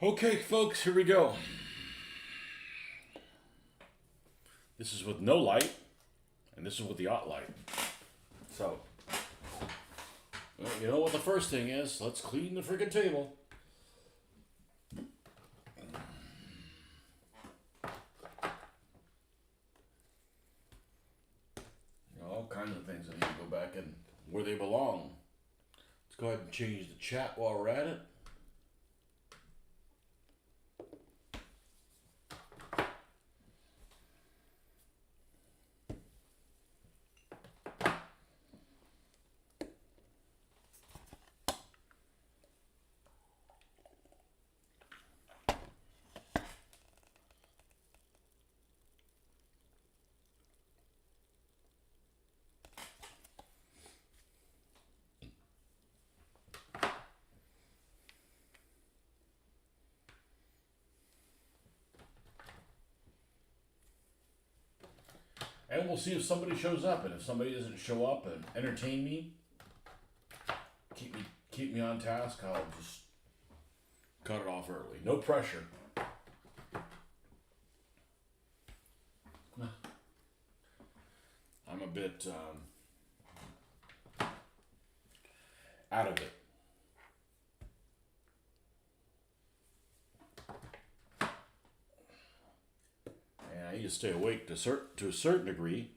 Okay, folks, here we go. This is with no light, and this is with the hot light. So, well, you know what the first thing is? Let's clean the freaking table. All kinds of things that need to go back in where they belong. Let's go ahead and change the chat while we're at it. And we'll see if somebody shows up. And if somebody doesn't show up and entertain me, keep me on task, I'll just cut it off early. No pressure. I'm a bit out of it. And I need to stay awake to a certain degree.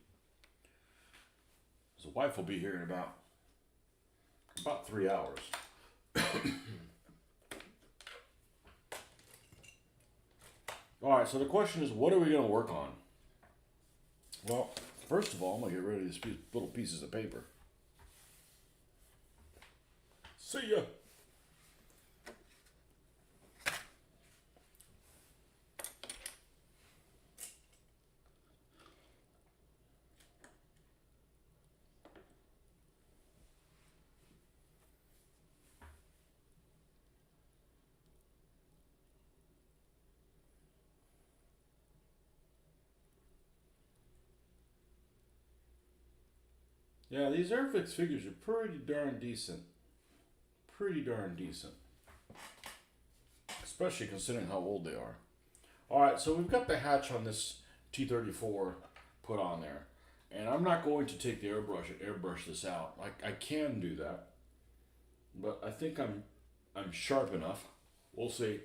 The wife will be here in about 3 hours. All right, so the question is, what are we going to work on? Well, first of all, I'm going to get rid of these little pieces of paper. See ya. Yeah, these Airfix figures are pretty darn decent. Pretty darn decent. Especially considering how old they are. Alright, so we've got the hatch on this T-34 put on there. And I'm not going to take the airbrush and airbrush this out. I can do that. But I think I'm sharp enough. We'll see.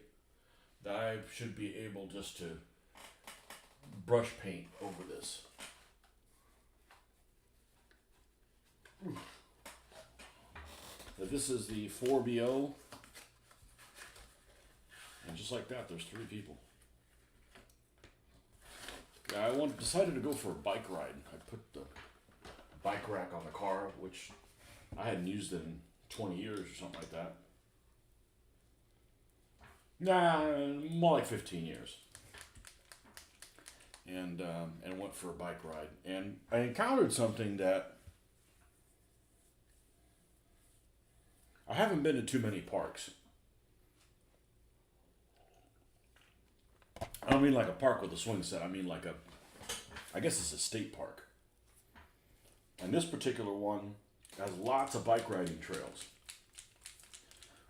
That I should be able just to brush paint over this. So this is the 4BO. And just like that, there's 3 people. Yeah, I decided to go for a bike ride. I put the bike rack on the car, which I hadn't used in 20 years or something like that. Nah, more like 15 years. And went for a bike ride. And I encountered something that I haven't been to too many parks. I don't mean like a park with a swing set. I mean like I guess it's a state park. And this particular one has lots of bike riding trails.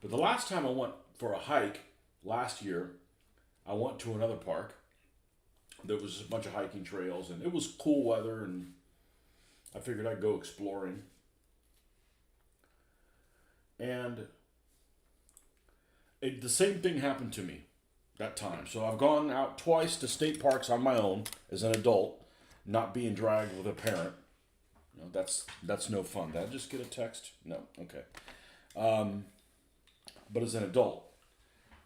But the last time I went for a hike, last year, I went to another park. There was a bunch of hiking trails and it was cool weather and I figured I'd go exploring. And the same thing happened to me that time. So I've gone out twice to state parks on my own as an adult, not being dragged with a parent. You know, that's no fun. Did I just get a text? No. Okay. But as an adult.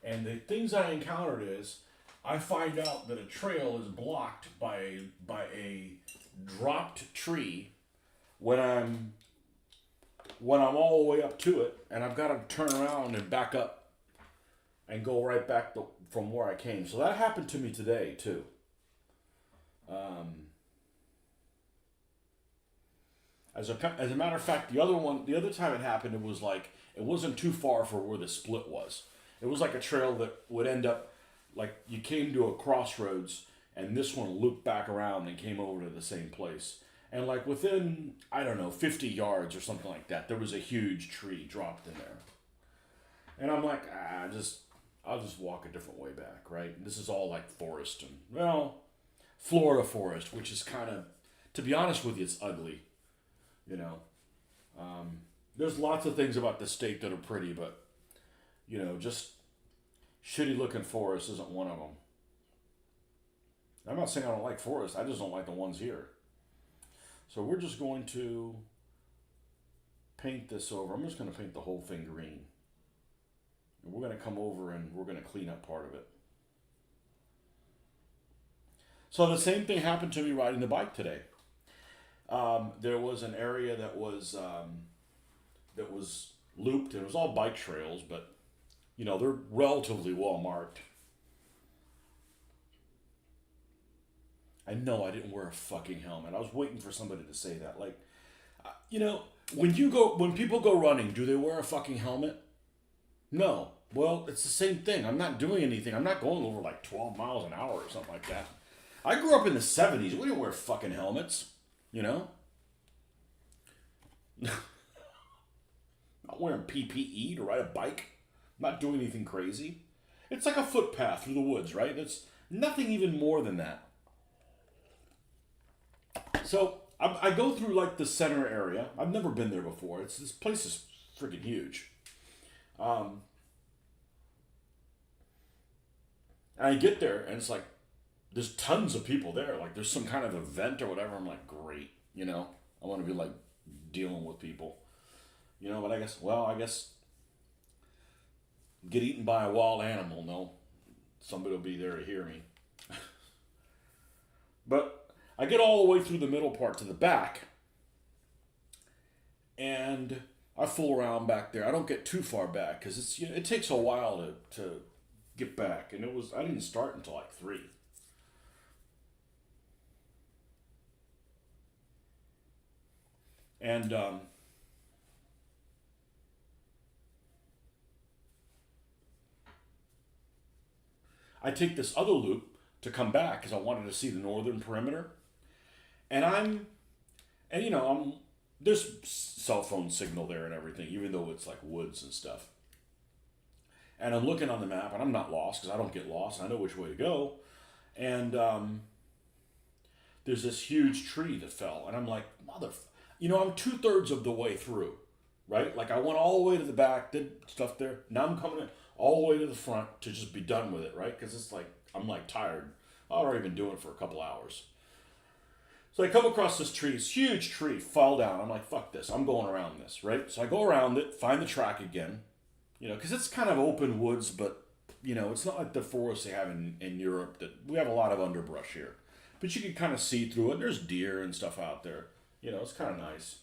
And the things I encountered is I find out that a trail is blocked by a dropped tree when I'm all the way up to it, and I've got to turn around and back up and go right back from where I came. So that happened to me today too. As a matter of fact, the other time it happened, it wasn't too far for where the split was. It was like a trail that would end up like you came to a crossroads, and this one looped back around and came over to the same place. And like within, I don't know, 50 yards or something like that, there was a huge tree dropped in there. And I'm like, I'll just walk a different way back, right? This is all like forest and, well, Florida forest, which is kind of, to be honest with you, it's ugly, you know. There's lots of things about the state that are pretty, but, just shitty looking forest isn't one of them. I'm not saying I don't like forests, I just don't like the ones here. So we're just going to paint this over. I'm just going to paint the whole thing green. And we're going to come over and we're going to clean up part of it. So the same thing happened to me riding the bike today. There was an area that was looped, and it was all bike trails, but they're relatively well marked. I know I didn't wear a fucking helmet. I was waiting for somebody to say that. Like, when people go running, do they wear a fucking helmet? No. Well, it's the same thing. I'm not doing anything. I'm not going over like 12 miles an hour or something like that. I grew up in the 70s. We didn't wear fucking helmets, Not wearing PPE to ride a bike. Not doing anything crazy. It's like a footpath through the woods, right? It's nothing even more than that. So I go through like the center area. I've never been there before. This place is freaking huge. And I get there and it's like there's tons of people there. Like there's some kind of event or whatever. I'm like, great. I want to be like dealing with people. But I guess get eaten by a wild animal. No, somebody will be there to hear me. But I get all the way through the middle part to the back, and I fool around back there. I don't get too far back because it takes a while to get back, and I didn't start until like 3. And I take this other loop to come back because I wanted to see the northern perimeter. And I'm there's cell phone signal there and everything, even though it's like woods and stuff. And I'm looking on the map, and I'm not lost because I don't get lost. I know which way to go. And there's this huge tree that fell, and I'm like, I'm 2/3 of the way through, right? Like I went all the way to the back, did stuff there. Now I'm coming in all the way to the front to just be done with it, right? Because it's like I'm like tired. I've already been doing it for a couple hours. So I come across this tree, this huge tree, fall down. I'm like, fuck this. I'm going around this, right? So I go around it, find the track again, because it's kind of open woods, but, it's not like the forests they have in Europe that we have a lot of underbrush here. But you can kind of see through it. There's deer and stuff out there. It's kind of nice.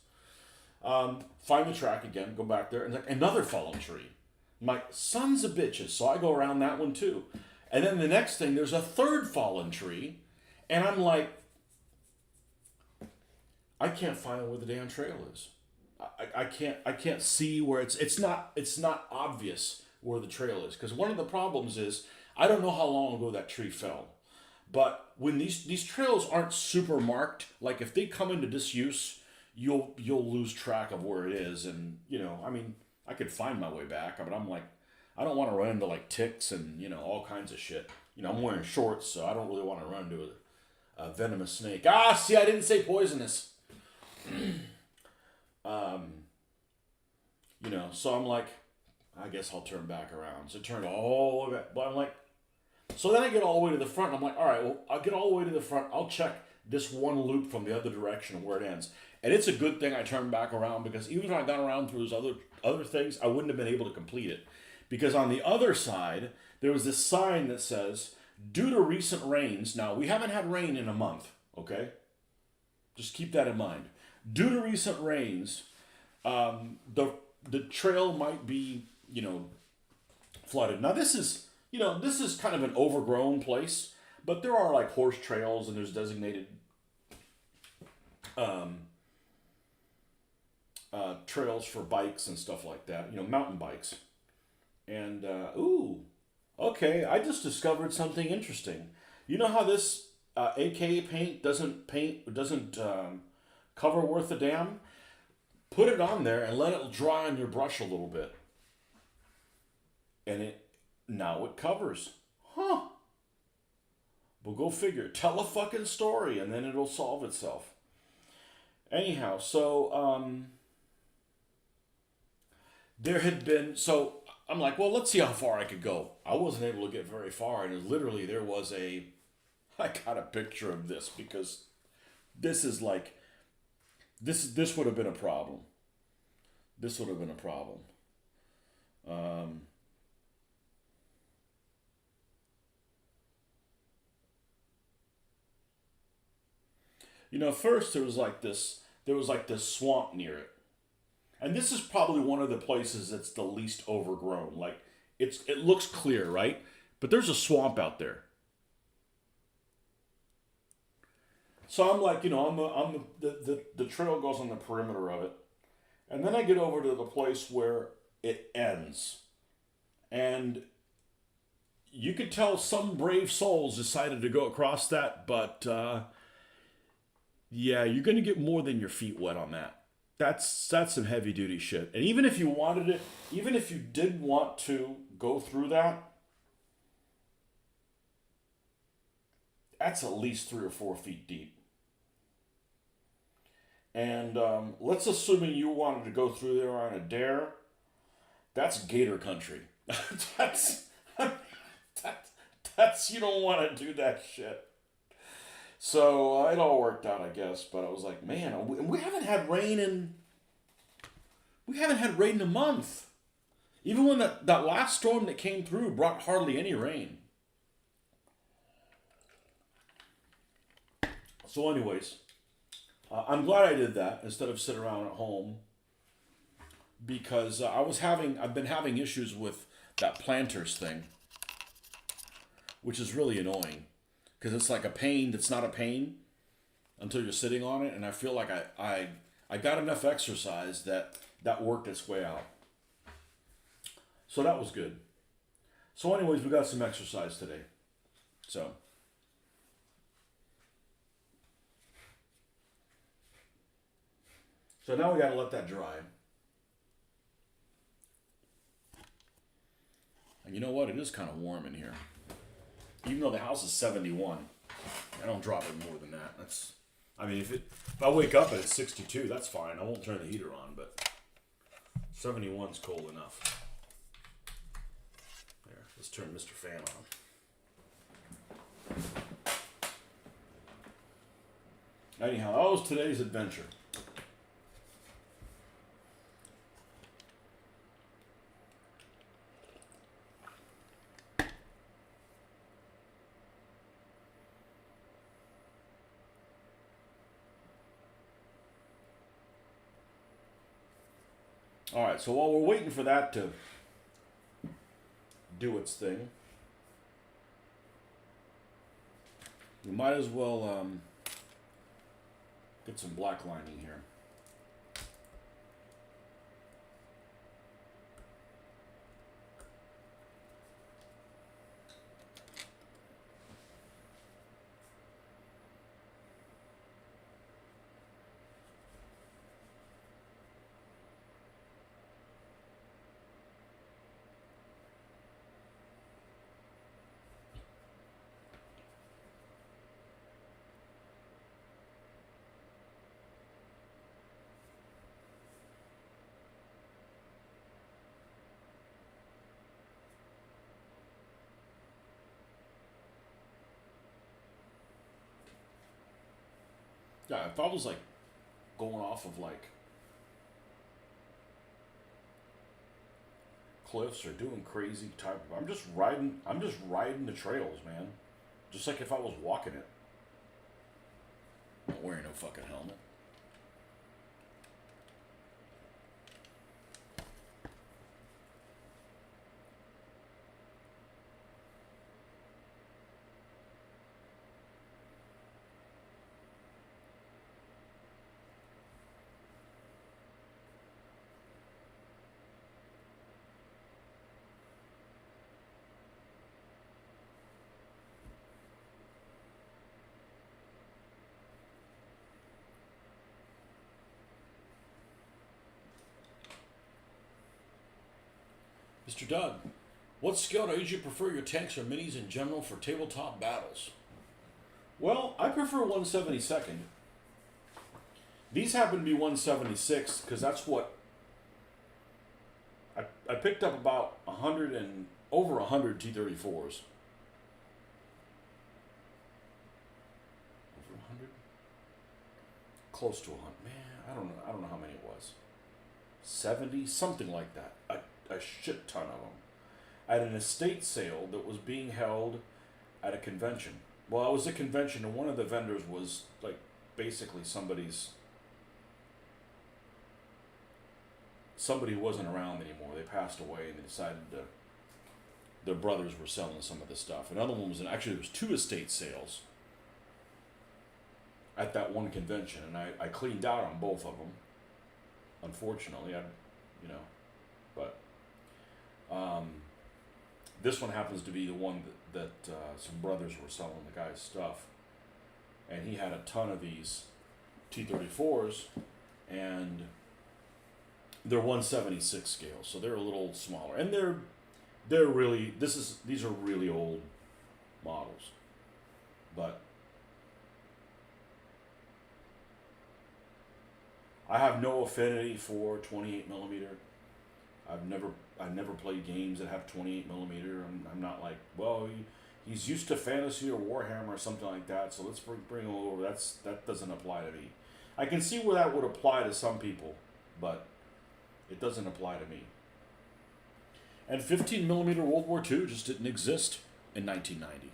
Find the track again, go back there, and like another fallen tree. I'm like, sons of bitches. So I go around that one too. And then the next thing, there's a third fallen tree, and I'm like, I can't find where the damn trail is. I can't see where it's not obvious where the trail is, because one of the problems is I don't know how long ago that tree fell, but when these trails aren't super marked, like if they come into disuse, you'll lose track of where it is, and I could find my way back, but I'm like, I don't want to run into like ticks and all kinds of shit. I'm wearing shorts, so I don't really want to run into a venomous snake. See, I didn't say poisonous. So I'm like, I guess I'll turn back around. So I turned all the way back, but I'm like, so then I get all the way to the front. And I'm like, all right, well, I'll get all the way to the front. I'll check this one loop from the other direction where it ends. And it's a good thing I turned back around, because even if I got around through those other things, I wouldn't have been able to complete it. Because on the other side, there was this sign that says, due to recent rains, now we haven't had rain in a month, okay? Just keep that in mind. Due to recent rains, the trail might be, flooded. Now this is kind of an overgrown place, but there are like horse trails, and there's designated trails for bikes and stuff like that, mountain bikes. And, okay, I just discovered something interesting. You know how this AK paint doesn't cover worth a damn? Put it on there and let it dry on your brush a little bit. And Now it covers. Huh. Well, go figure. Tell a fucking story and then it'll solve itself. Anyhow, so there had been, so I'm like, well, let's see how far I could go. I wasn't able to get very far, and literally there was I got a picture of this because this is like, this would have been a problem. This would have been a problem. First there was like this swamp near it. And this is probably one of the places that's the least overgrown. Like it looks clear, right? But there's a swamp out there. So I'm like, the trail goes on the perimeter of it. And then I get over to the place where it ends. And you could tell some brave souls decided to go across that, but yeah, you're going to get more than your feet wet on that. That's some heavy duty shit. And even if you wanted it, even if you did want to go through that, that's at least 3 or 4 feet deep. And let's assume you wanted to go through there on a dare. That's gator country. that's you don't want to do that shit. So it all worked out, I guess. But I was like, man, we haven't had rain in a month. Even when that last storm that came through brought hardly any rain. So anyways, I'm glad I did that instead of sitting around at home, because I've been having issues with that planters thing, which is really annoying, because it's like a pain that's not a pain until you're sitting on it, and I feel like I got enough exercise that worked its way out. So that was good. So anyways, we got some exercise today. So now we got to let that dry. And you know what? It is kind of warm in here. Even though the house is 71, I don't drop it more than that. If I wake up and it's 62, that's fine. I won't turn the heater on, but 71's cold enough. There, let's turn Mr. Fan on. Anyhow, that was today's adventure. All right, so while we're waiting for that to do its thing, we might as well get some black lining here. Yeah, if I was like going off of like cliffs or doing crazy type of, I'm just riding the trails, man. Just like if I was walking it. I'm not wearing no fucking helmet. Mr. Doug, What scale do you prefer your tanks or minis in general for tabletop battles? Well, I prefer 172nd. These happen to be 176 because that's what I picked up about 100 and over 100 T-34s. Over 100? Close to 100. Man, I don't know how many it was. 70, something like that. A shit ton of them. At an estate sale that was being held at a convention. Well, it was a convention, and one of the vendors was like basically somebody who wasn't around anymore. They passed away, and they decided their brothers were selling some of the stuff. Another one was actually there was 2 estate sales at that one convention, and I cleaned out on both of them. Unfortunately, but this one happens to be the one that some brothers were selling the guy's stuff, and he had a ton of these T-34s, and they're 176 scale, so they're a little smaller, and they're really these are really old models, but I have no affinity for 28 millimeter. I've never played games that have 28 millimeter. I'm not like, well, he's used to Fantasy or Warhammer or something like that, so let's bring him over. That doesn't apply to me. I can see where that would apply to some people, but it doesn't apply to me. And 15 millimeter World War II just didn't exist in 1990.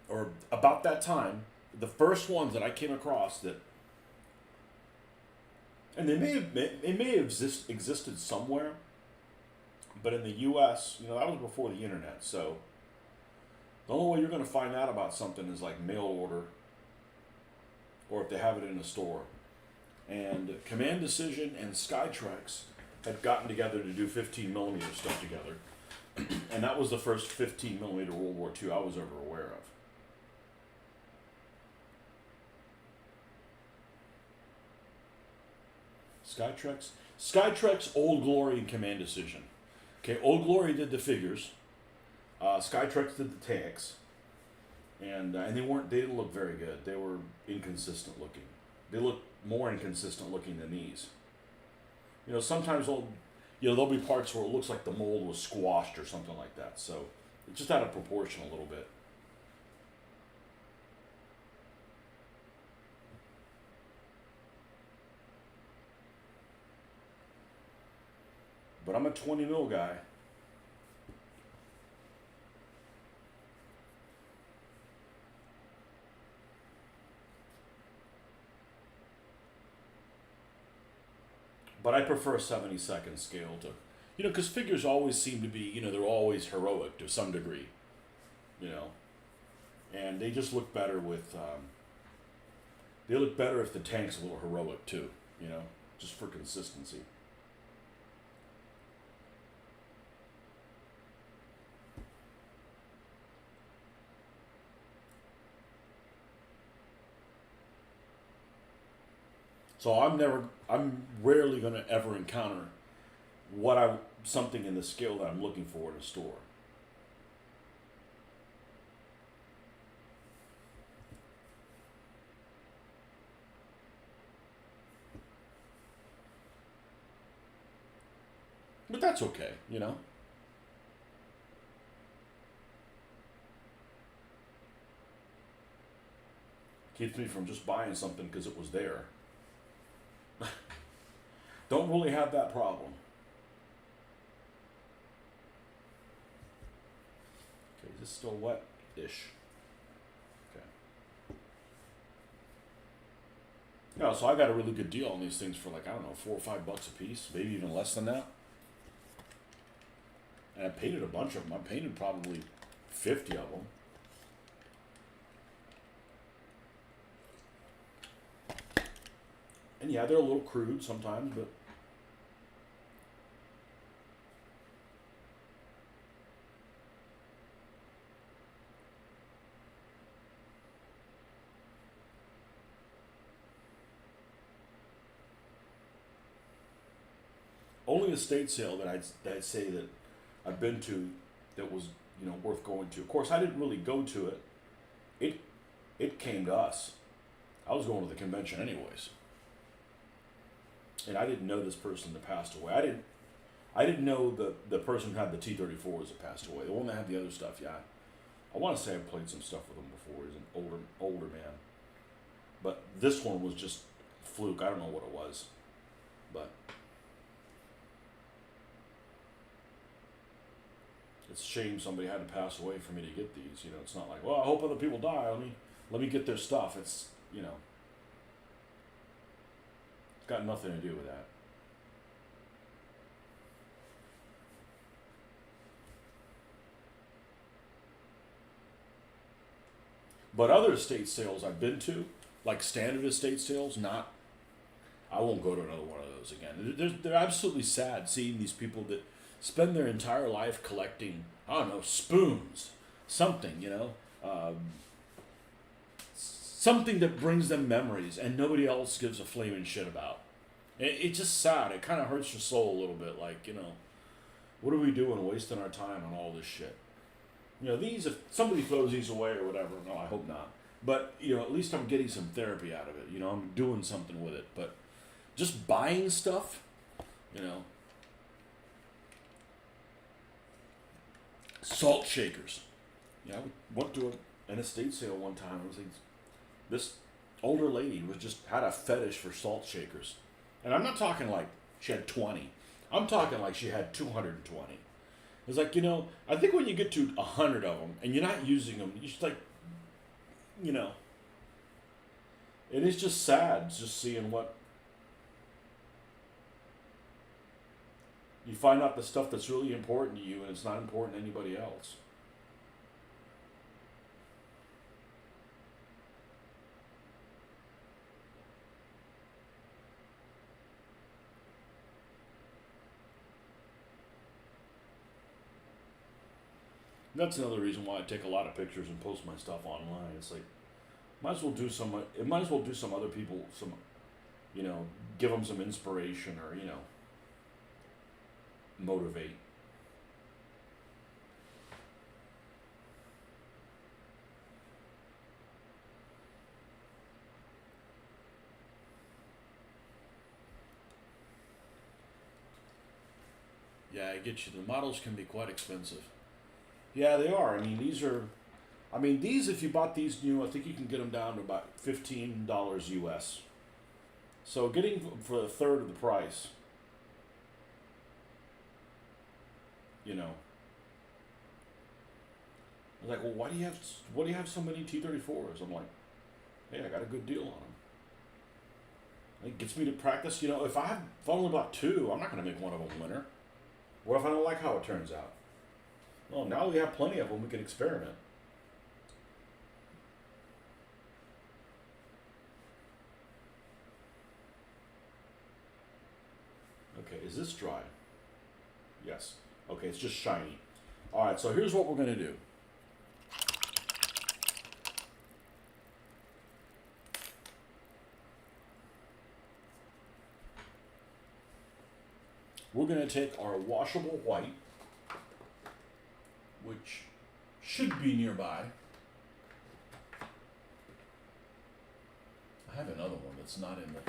Or about that time, the first ones that I came across that, and they may have existed somewhere, but in the U.S., that was before the internet. So the only way you're going to find out about something is like mail order, or if they have it in a store. And Command Decision and Skytrex had gotten together to do 15 millimeter stuff together, and that was the first 15 millimeter World War II I was ever aware of. Skytrex, Old Glory, and Command Decision. Okay, Old Glory did the figures. Skytrex did the tanks, and they didn't look very good. They were inconsistent looking. They looked more inconsistent looking than these. Sometimes there'll be parts where it looks like the mold was squashed or something like that. So it's just out of proportion a little bit. But I'm a 20 mil guy. But I prefer a 72nd scale to, because figures always seem to be, they're always heroic to some degree, and they just look better with, they look better if the tank's a little heroic too, just for consistency. So I'm rarely going to ever encounter something in the scale that I'm looking for in a store. But that's okay, Keeps me from just buying something because it was there. Don't really have that problem. Okay, is this still wet-ish? Okay. Yeah, so I got a really good deal on these things for like, I don't know, $4 or $5 a piece, maybe even less than that. And I painted a bunch of them. I painted probably 50 of them. And yeah, they're a little crude sometimes, but only estate sale that I'd say that I've been to that was, you know, worth going to. Of course, I didn't really go to it. It came to us. I was going to the convention anyways, and I didn't know this person that passed away. I didn't know the person who had the T-34s that passed away. The one that had the other stuff, yeah. I want to say I played some stuff with him before. He's an older man, but this one was just fluke. I don't know what it was, but it's a shame somebody had to pass away for me to get these. You know, it's not like, well, I hope other people die. Let me get their stuff. It's, you know, it's got nothing to do with that. But other estate sales I've been to, like standard estate sales, I won't go to another one of those again. They're absolutely sad seeing these people that spend their entire life collecting, I don't know, spoons, something, you know, something that brings them memories and nobody else gives a flaming shit about. It's just sad. It kind of hurts your soul a little bit. Like, you know, what are we doing wasting our time on all this shit? You know, these, if somebody throws these away or whatever, no, I hope not. But, you know, at least I'm getting some therapy out of it. You know, I'm doing something with it. But just buying stuff, you know. Salt shakers. Yeah, I went to an estate sale one time. It was like, this older lady had a fetish for salt shakers. And I'm not talking like she had 20. I'm talking like she had 220. It's like, you know, I think when you get to 100 of them and you're not using them, you just like, you know, and it's just sad just seeing what you find out, the stuff that's really important to you and it's not important to anybody else. That's another reason why I take a lot of pictures and post my stuff online. It's like, might as well do some other people some, you know, give them some inspiration or, you know, motivate. Yeah, I get you. The models can be quite expensive. Yeah, they are. I mean, these, if you bought these new, I think you can get them down to about $15 US. So getting for a third of the price, you know. I was like, well, why do you have so many T-34s? I'm like, hey, I got a good deal on them. It gets me to practice. You know, if I only bought two, I'm not going to make one of them winner. What if I don't like how it turns out? Well, now we have plenty of them. We can experiment. Okay, is this dry? Yes. Okay, it's just shiny. All right, so here's what we're going to do. We're going to take our washable white, which should be nearby. I have another one that's not in the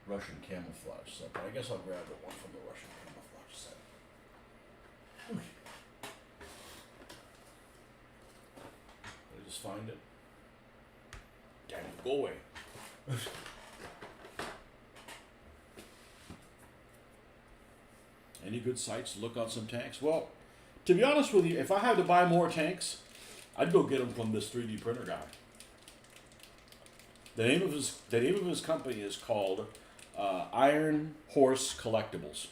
Russian camouflage set, but I guess I'll grab the one from the Russian camouflage set. Did I just find it? Damn it, go away. Any good sites to look on some tanks? Well, to be honest with you, if I had to buy more tanks, I'd go get them from this 3D printer guy. The name of his company is called Iron Horse Collectibles.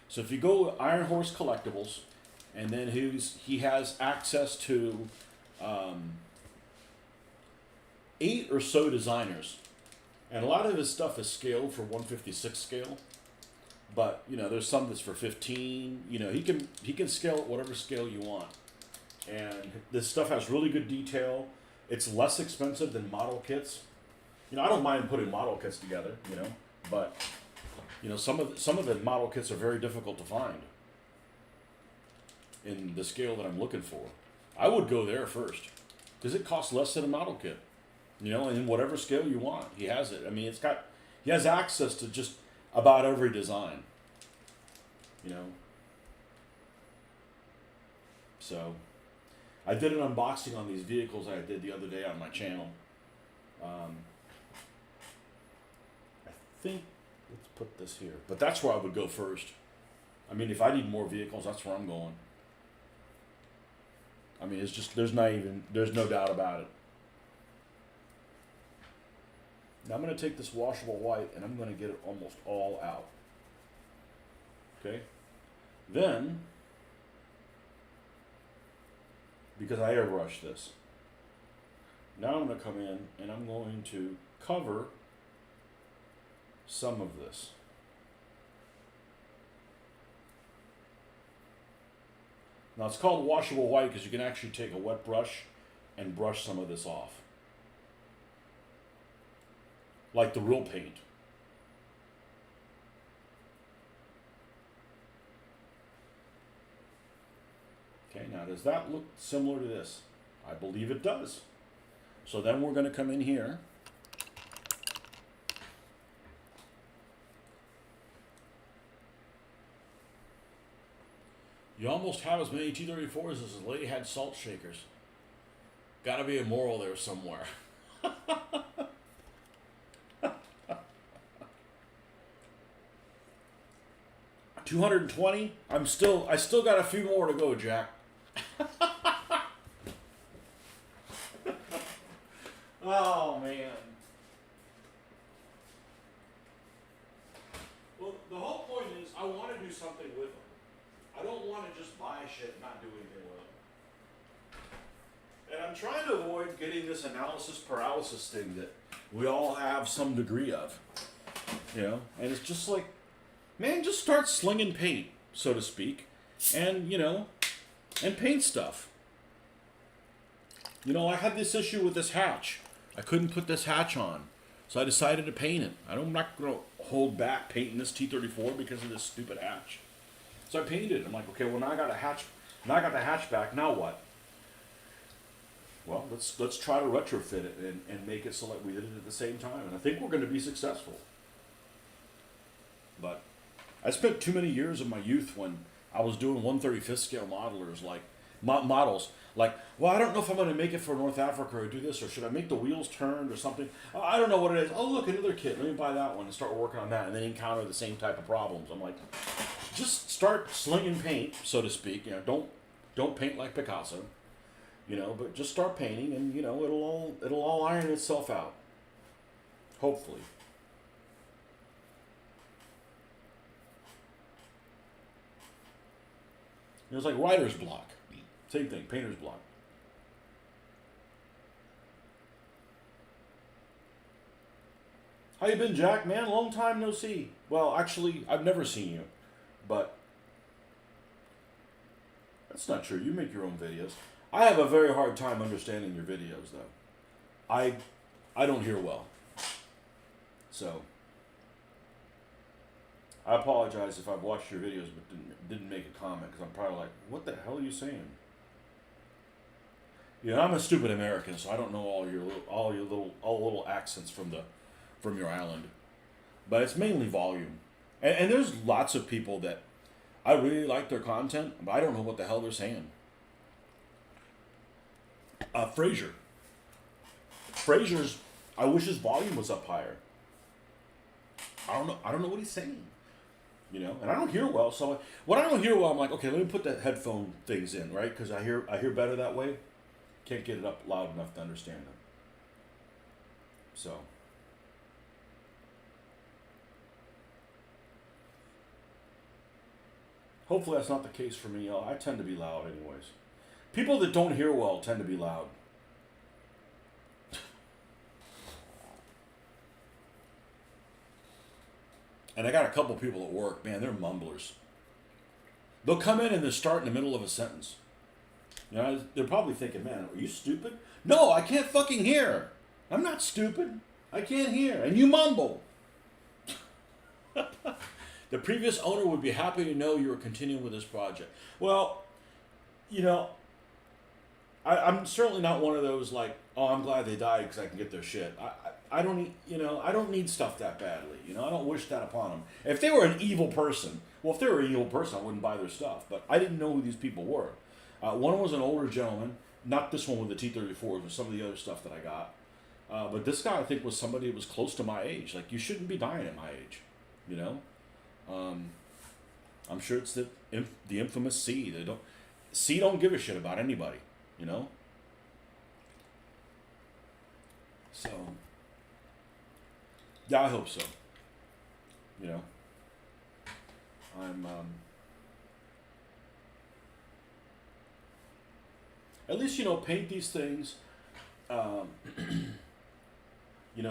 So if you go Iron Horse Collectibles, and then he has access to 8 or so designers, and a lot of his stuff is scaled for 1/56 scale. But, you know, there's some that's for 15. You know, he can scale it whatever scale you want. And this stuff has really good detail. It's less expensive than model kits. You know, I don't mind putting model kits together, you know, but You know, some of the model kits are very difficult to find in the scale that I'm looking for. I would go there first because it costs less than a model kit. You know, and in whatever scale you want, he has it. I mean, he has access to just about every design. You know, so I did an unboxing on these vehicles I did the other day on my channel. I think let's put this here, but that's where I would go first. I mean, if I need more vehicles, that's where I'm going. I mean, it's just there's no doubt about it. Now I'm going to take this washable white and I'm going to get it almost all out. Okay? Then, because I airbrush this, now I'm going to come in and I'm going to cover some of this. Now it's called washable white because you can actually take a wet brush and brush some of this off. Like the real paint. Okay, now does that look similar to this? I believe it does. So then we're going to come in here. You almost have as many T-34s as this lady had salt shakers. Gotta be a moral there somewhere. 220. I still got a few more to go, Jack. Oh man. Well, the whole point is I want to do something with them. I don't want to just buy shit and not do anything with them. And I'm trying to avoid getting this analysis paralysis thing that we all have some degree of. You know, and it's just like, man, just start slinging paint, so to speak, and, you know, and paint stuff. You know, I had this issue with this hatch. I couldn't put this hatch on, so I decided to paint it. I'm not going to hold back painting this T-34 because of this stupid hatch. So I painted it. I'm like, okay, well, now I got a hatch. Now I got the hatch back. Now what? Well, let's try to retrofit it and make it so that we did it at the same time. And I think we're going to be successful. But I spent too many years of my youth when I was doing 1/35th scale modelers, like models. Like, well, I don't know if I'm going to make it for North Africa or do this, or should I make the wheels turned or something? I don't know what it is. Oh, look, another kit. Let me buy that one and start working on that, and then encounter the same type of problems. I'm like, just start slinging paint, so to speak. You know, don't paint like Picasso. You know, but just start painting, and you know it'll all iron itself out. Hopefully. It was like writer's block. Same thing, painter's block. How you been, Jack? Man, long time no see. Well, actually, I've never seen you, but that's not true. You make your own videos. I have a very hard time understanding your videos, though. I don't hear well, so I apologize if I've watched your videos but didn't make a comment, because I'm probably like, what the hell are you saying? You know, I'm a stupid American, so I don't know all your little accents from your island, but it's mainly volume, and there's lots of people that I really like their content, but I don't know what the hell they're saying. Frazier's, I wish his volume was up higher. I don't know what he's saying. You know, and I don't hear well, so when I don't hear well, I'm like, okay, let me put the headphone things in, right? Because I hear better that way. Can't get it up loud enough to understand them. So, hopefully that's not the case for me. I tend to be loud anyways. People that don't hear well tend to be loud. And I got a couple people at work, man, they're mumblers. They'll come in and they'll start in the middle of a sentence. You know, they're probably thinking, man, are you stupid? No, I can't fucking hear. I'm not stupid. I can't hear. And you mumble. The previous owner would be happy to know you are continuing with this project. Well, you know, I'm certainly not one of those like, oh, I'm glad they died because I can get their shit. I don't need, I don't need stuff that badly. I don't wish that upon them. If they were an evil person, well, if they were an evil person, I wouldn't buy their stuff. But I didn't know who these people were. One was an older gentleman, not this one with the T-34s, but some of the other stuff that I got. But this guy, I think, was somebody that was close to my age. Like, you shouldn't be dying at my age, you know. I'm sure it's the infamous C. C don't give a shit about anybody, you know. So, yeah, I hope so. You know, I'm at least paint these things.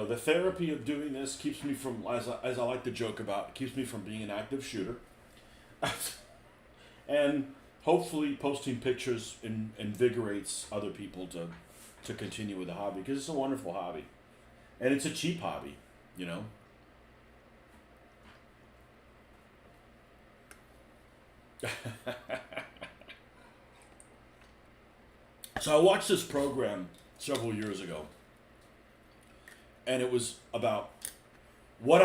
The therapy of doing this keeps me from, as I like to joke about, keeps me from being an active shooter. And hopefully posting pictures invigorates other people to continue with the hobby, because it's a wonderful hobby. And it's a cheap hobby, So I watched this program several years ago, and it was about what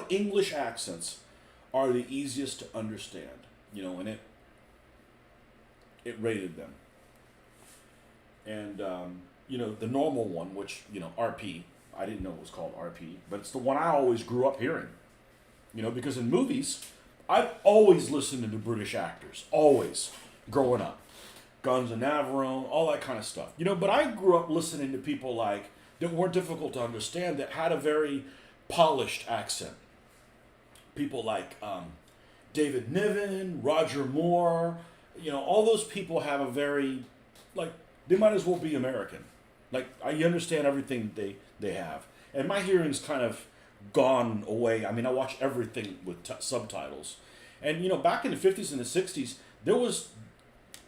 English accents are the easiest to understand, and it rated them. And the normal one, which RP, I didn't know it was called RP, but it's the one I always grew up hearing. Because in movies, I've always listened to British actors, always, growing up. Guns and Navarone, all that kind of stuff. But I grew up listening to people that weren't difficult to understand, that had a very polished accent. People like David Niven, Roger Moore, all those people have a very, they might as well be American. I understand everything they have. And my hearing's kind of gone away. I mean, I watch everything with subtitles. And, back in the 50s and the 60s, there was,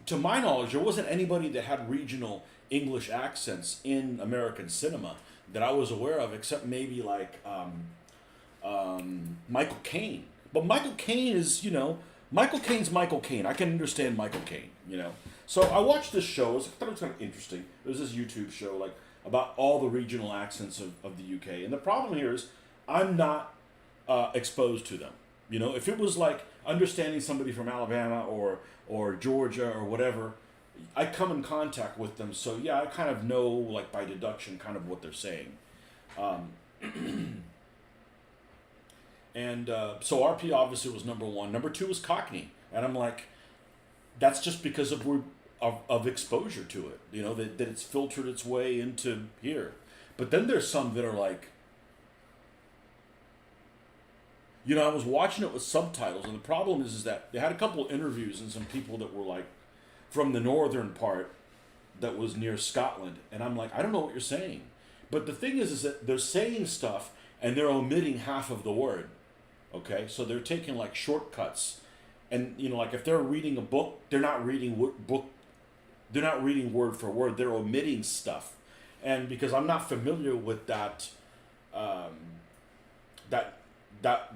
to my knowledge, there wasn't anybody that had regional English accents in American cinema that I was aware of, except maybe Michael Caine. But Michael Caine is, Michael Caine's Michael Caine. I can understand Michael Caine, So I watched this show. I thought it was kind of interesting. It was this YouTube show, about all the regional accents of the UK. And the problem here is I'm not exposed to them. If it was understanding somebody from Alabama or Georgia or whatever, I come in contact with them. So yeah, I kind of know, by deduction, kind of what they're saying. And so RP obviously was number one. Number two was Cockney. And I'm like, that's just because of exposure to it, that it's filtered its way into here. But then there's some that are I was watching it with subtitles, and the problem is that they had a couple of interviews and some people that were from the northern part that was near Scotland, and I'm like, I don't know what you're saying. But the thing is that they're saying stuff and they're omitting half of the word. Okay, so they're taking shortcuts, and if they're reading a book, they're not reading word for word. They're omitting stuff, and because I'm not familiar with that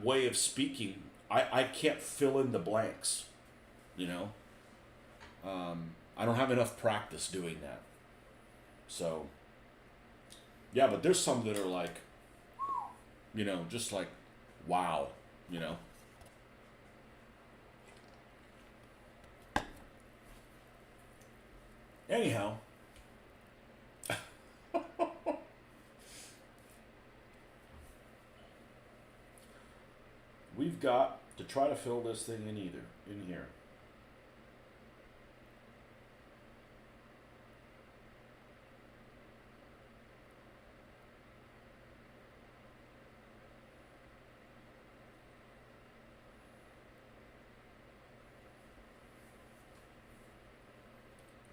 way of speaking, I can't fill in the blanks. I don't have enough practice doing that. So yeah, but there's some that are just wow, Anyhow, we've got to try to fill this thing in here.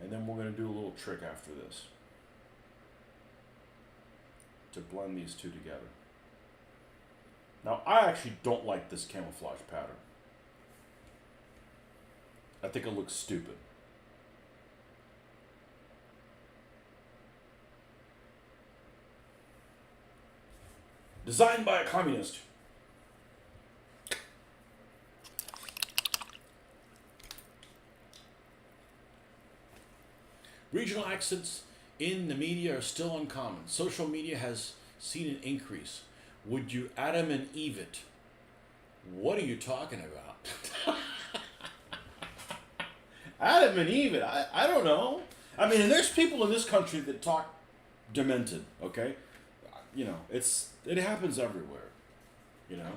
And then we're going to do a little trick after this to blend these two together. Now, I actually don't like this camouflage pattern. I think it looks stupid. Designed by a communist. Regional accents in the media are still uncommon. Social media has seen an increase. Would you Adam and Eve it? What are you talking about? Adam and Eve it? I don't know. I mean, and there's people in this country that talk demented, okay? You know, it happens everywhere, you know?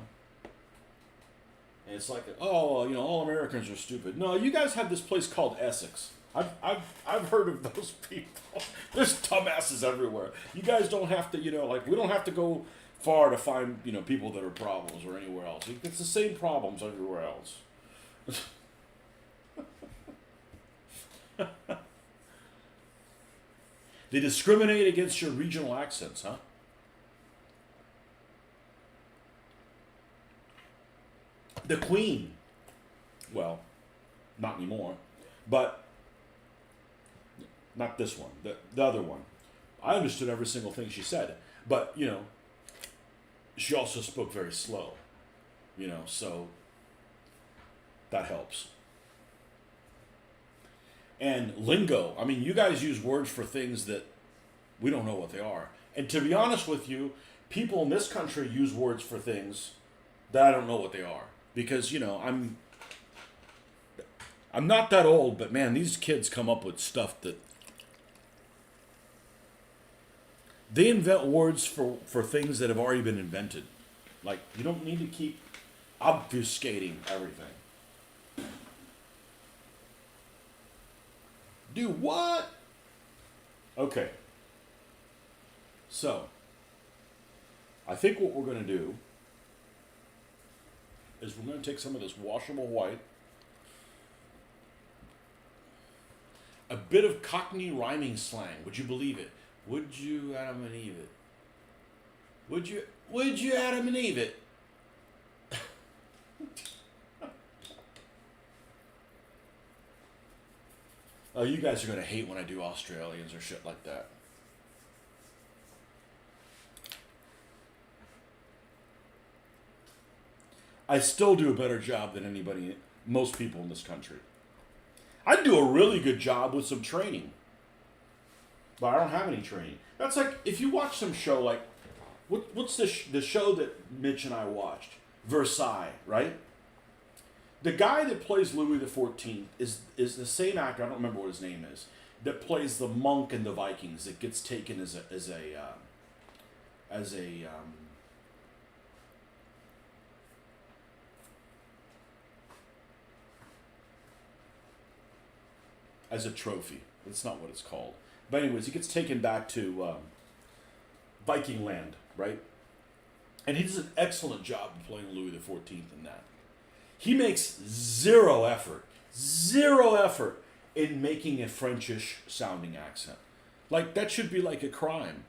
And it's like, oh, you know, all Americans are stupid. No, you guys have this place called Essex. I've heard of those people. There's dumbasses everywhere. You guys don't have to, you know, like, we don't have to go far to find, you know, people that are problems or anywhere else. It's the same problems everywhere else. They discriminate against your regional accents, huh? The Queen. Well, not anymore. But, not this one. The other one. I understood every single thing she said. But, you know, she also spoke very slow. You know, so that helps. And lingo. I mean, you guys use words for things that we don't know what they are. And to be honest with you, people in this country use words for things that I don't know what they are. Because, you know, I'm not that old, but man, these kids come up with stuff that they invent words for things that have already been invented. Like, you don't need to keep obfuscating everything. Do what? Okay. So, I think what we're going to do is we're going to take some of this washable white, a bit of Cockney rhyming slang. Would you believe it? Would you Adam and Eve it? Would you Adam and Eve it? Oh, you guys are going to hate when I do Australians or shit like that. I still do a better job than most people in this country. I do a really good job with some training. But I don't have any training. That's like, if you watch some show like, what's the show that Mitch and I watched? Versailles, right? The guy that plays Louis XIV is the same actor, I don't remember what his name is, that plays the monk in the Vikings that gets taken as a trophy. That's not what it's called. But anyways, he gets taken back to Viking land, right? And he does an excellent job of playing Louis XIV in that. He makes zero effort in making a Frenchish sounding accent. Like, that should be like a crime.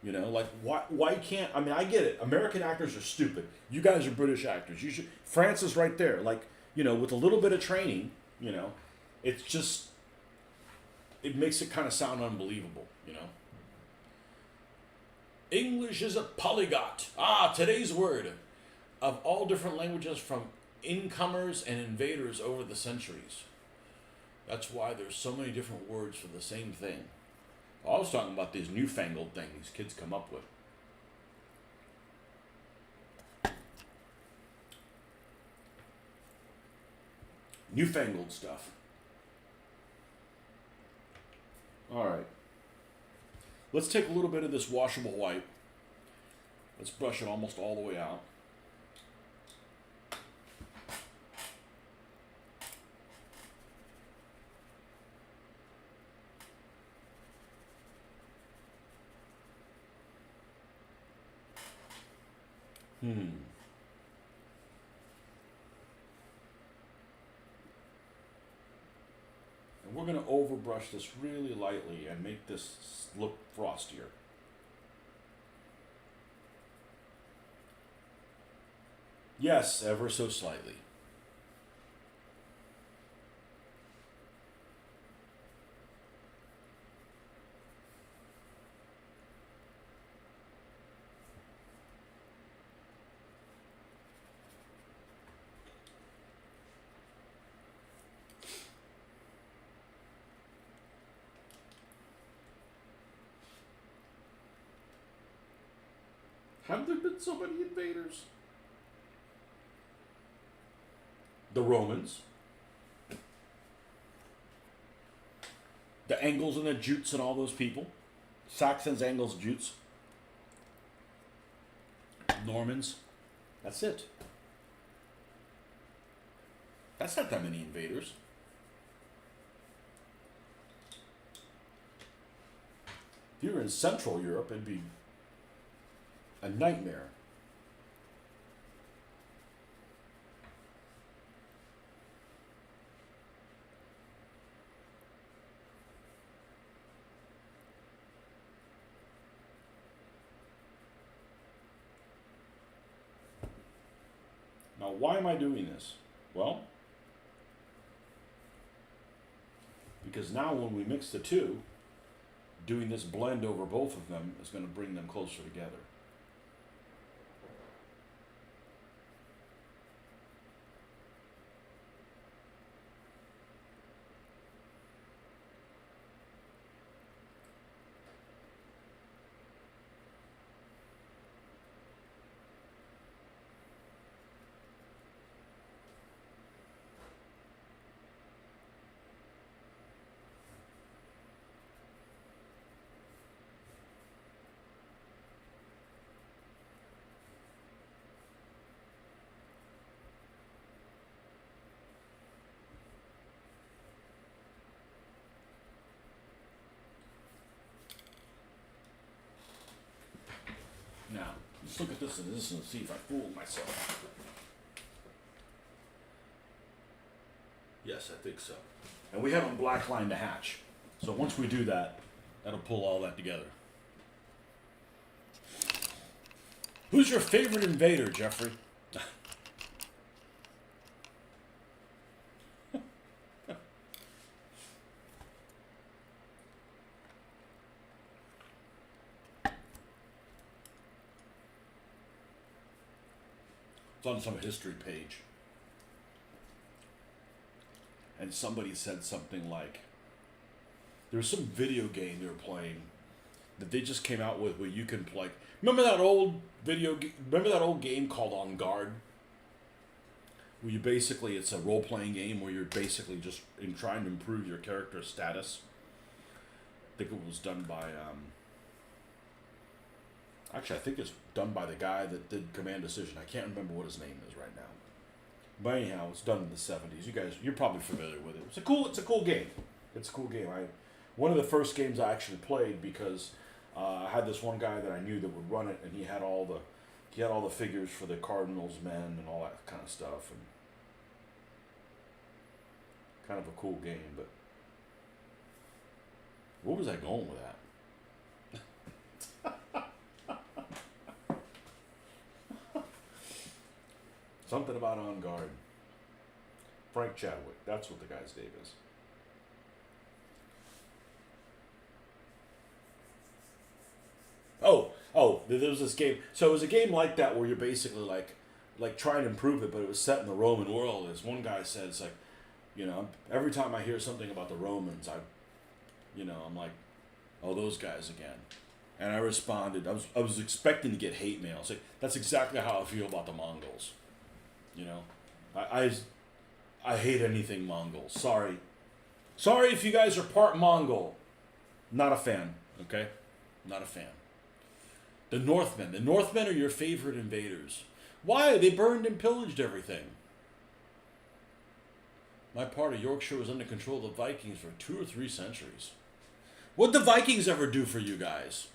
You know, like, why can't, I mean, I get it. American actors are stupid. You guys are British actors. France is right there. Like, you know, with a little bit of training, you know, it's just, it makes it kind of sound unbelievable, you know. English is a polyglot. Today's word. Of all different languages from incomers and invaders over the centuries. That's why there's so many different words for the same thing. I was talking about this newfangled thing these kids come up with. Newfangled stuff. All right. Let's take a little bit of this washable white. Let's brush it almost all the way out. And we're going to overbrush this really lightly and make this look frostier. Yes, ever so slightly. Have there been so many invaders? The Romans. The Angles and the Jutes and all those people. Saxons, Angles, Jutes. Normans. That's it. That's not that many invaders. If you were in Central Europe, it'd be a nightmare. Now, why am I doing this? Well, because now when we mix the two, doing this blend over both of them is going to bring them closer together. Now, let's look at this and see if I fooled myself. Yes, I think so. And we haven't blacklined the hatch. So once we do that, that'll pull all that together. Who's your favorite invader, Jeffrey? It's on some history page. And somebody said something like, there was some video game they were playing that they just came out with where you can, like, remember that old game called On Guard? Where you basically, it's a role-playing game where you're basically just trying to improve your character's status. I think it was done by, actually, I think it's done by the guy that did Command Decision. I can't remember what his name is right now. But anyhow, it's done in the 70s. You guys, you're probably familiar with it. It's a cool game. It's a cool game. One of the first games I actually played because I had this one guy that I knew that would run it, and he had all the figures for the Cardinals men and all that kind of stuff, and kind of a cool game. But where was I going with that? Something about On Guard. Frank Chadwick. That's what the guy's name is. There was this game. So it was a game like that where you're basically like trying to improve it, but it was set in the Roman world. As one guy said, it's like, every time I hear something about the Romans, I'm like, oh, those guys again. And I responded. I was expecting to get hate mail. It's like, that's exactly how I feel about the Mongols. I hate anything Mongol. Sorry if you guys are part Mongol. Not a fan. Okay, not a fan. The Northmen. The Northmen are your favorite invaders. Why? They burned and pillaged everything. My part of Yorkshire was under control of the Vikings for 2 or 3 centuries. What'd the Vikings ever do for you guys?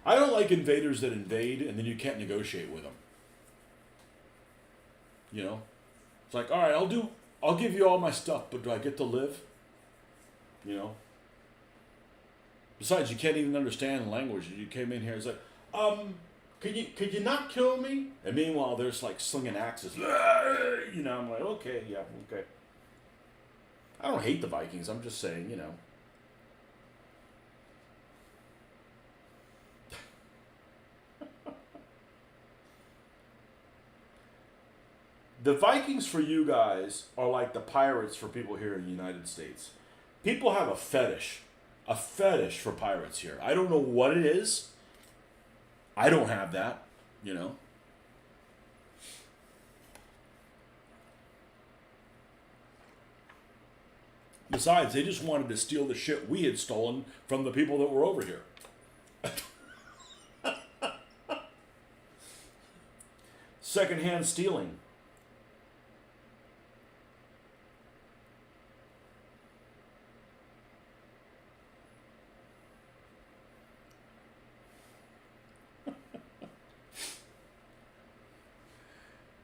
I don't like invaders that invade and then you can't negotiate with them. It's like, all right, I'll give you all my stuff, but do I get to live? Besides, you can't even understand the language. You came in here, it's like, could you not kill me? And meanwhile, there's like slinging axes. I'm like, okay, yeah, okay. I don't hate the Vikings. I'm just saying, The Vikings for you guys are like the pirates for people here in the United States. People have a fetish for pirates here. I don't know what it is. I don't have that, you know. Besides, they just wanted to steal the shit we had stolen from the people that were over here. Secondhand stealing.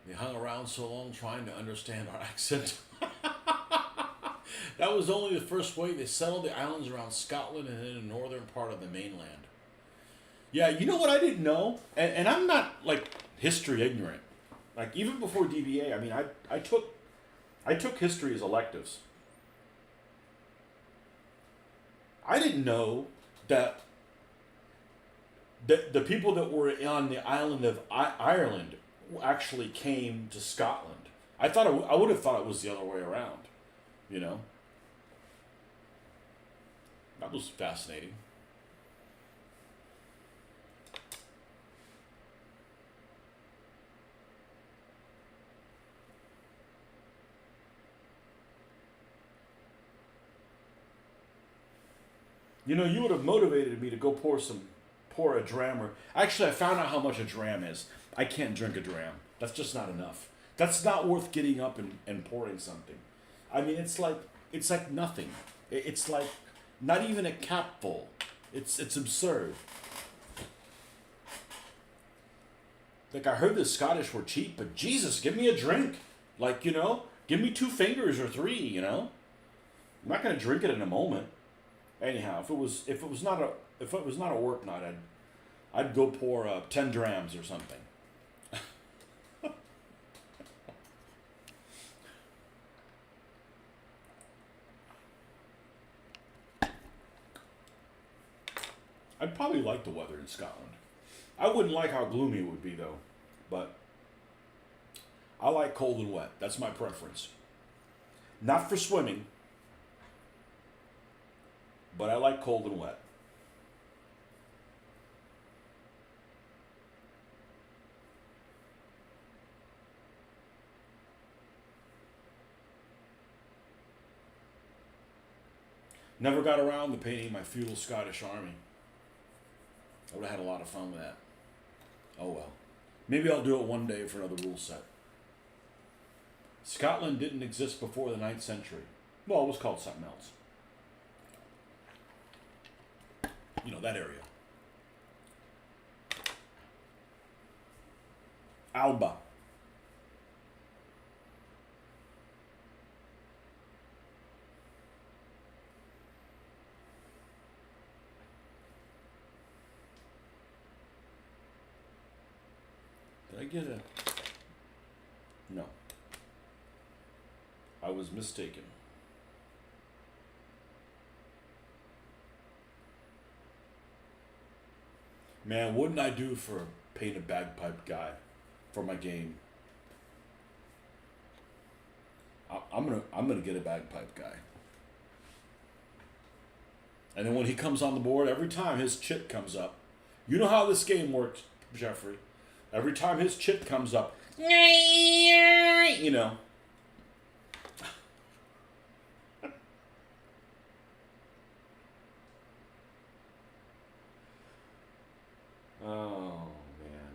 They hung around so long trying to understand our accent. That was only the first way they settled the islands around Scotland and in the northern part of the mainland. Yeah, you know what I didn't know? And I'm not, like, history ignorant. Like, even before DBA, I mean, I took history as electives. I didn't know that the people that were on the island of Ireland actually came to Scotland. I would have thought it was the other way around, you know? That was fascinating. You know, you would have motivated me to go pour a dram. Or actually, I found out how much a dram is. I can't drink a dram. That's just not enough. That's not worth getting up and pouring something. I mean, it's like nothing. It's like not even a capful. It's absurd. Like, I heard the Scottish were cheap, but Jesus, give me a drink. Like, you know, give me 2 fingers or 3. You know, I'm not gonna drink it in a moment. Anyhow, if it was not a work night, I'd go pour 10 drams or something. I'd probably like the weather in Scotland. I wouldn't like how gloomy it would be though, but I like cold and wet. That's my preference. Not for swimming, but I like cold and wet. Never got around to painting my feudal Scottish army. I would have had a lot of fun with that. Oh well. Maybe I'll do it one day for another rule set. Scotland didn't exist before the 9th century. Well, it was called something else. You know, that area. Alba. Did I get a... No. I was mistaken. Man, wouldn't I do for a painted bagpipe guy for my game? I'm gonna get a bagpipe guy. And then when he comes on the board, every time his chit comes up, you know how this game works, Jeffrey. Every time his chit comes up, you know. Oh, man.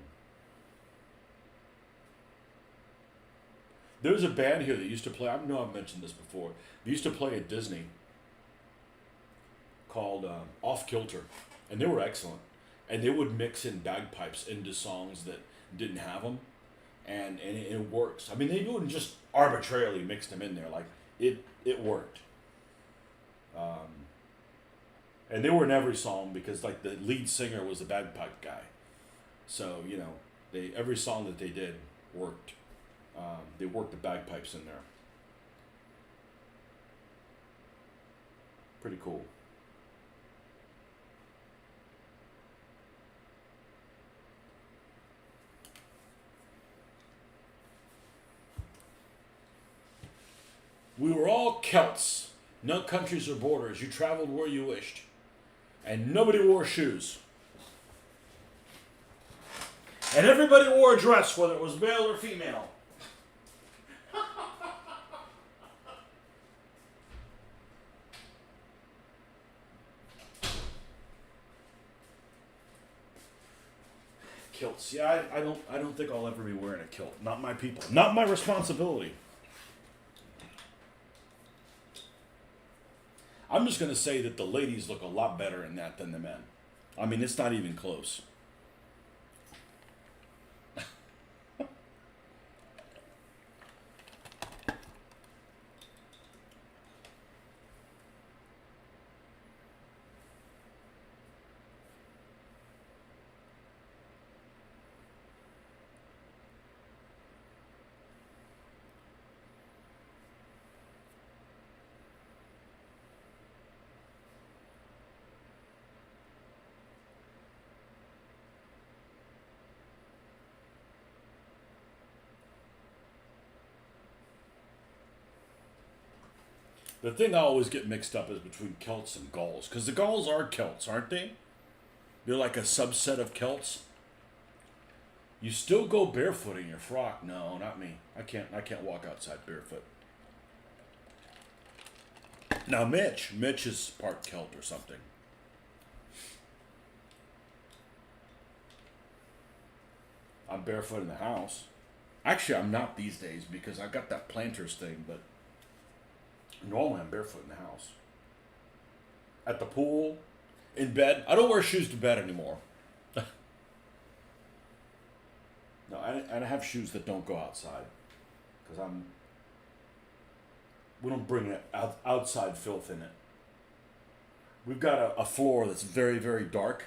There was a band here that used to play, I know I've mentioned this before, they used to play at Disney called Off Kilter, and they were excellent. And they would mix in bagpipes into songs that didn't have them, and it works. I mean, they wouldn't just arbitrarily mix them in there. Like, it worked. And they were in every song because, like, the lead singer was the bagpipe guy. So, you know, every song that they did worked. They worked the bagpipes in there. Pretty cool. We were all Celts. No countries or borders. You traveled where you wished. And nobody wore shoes. And everybody wore a dress, whether it was male or female. Kilts. Yeah, I don't think I'll ever be wearing a kilt. Not my people. Not my responsibility. I'm just going to say that the ladies look a lot better in that than the men. I mean, it's not even close. The thing I always get mixed up is between Celts and Gauls. Because the Gauls are Celts, aren't they? They're like a subset of Celts. You still go barefoot in your frock. No, not me. I can't walk outside barefoot. Now Mitch is part Celt or something. I'm barefoot in the house. Actually, I'm not these days because I got that planters thing, but normally I'm barefoot in the house. At the pool, in bed. I don't wear shoes to bed anymore. No, I have shoes that don't go outside. Because we don't bring outside filth in it. We've got a floor that's very, very dark.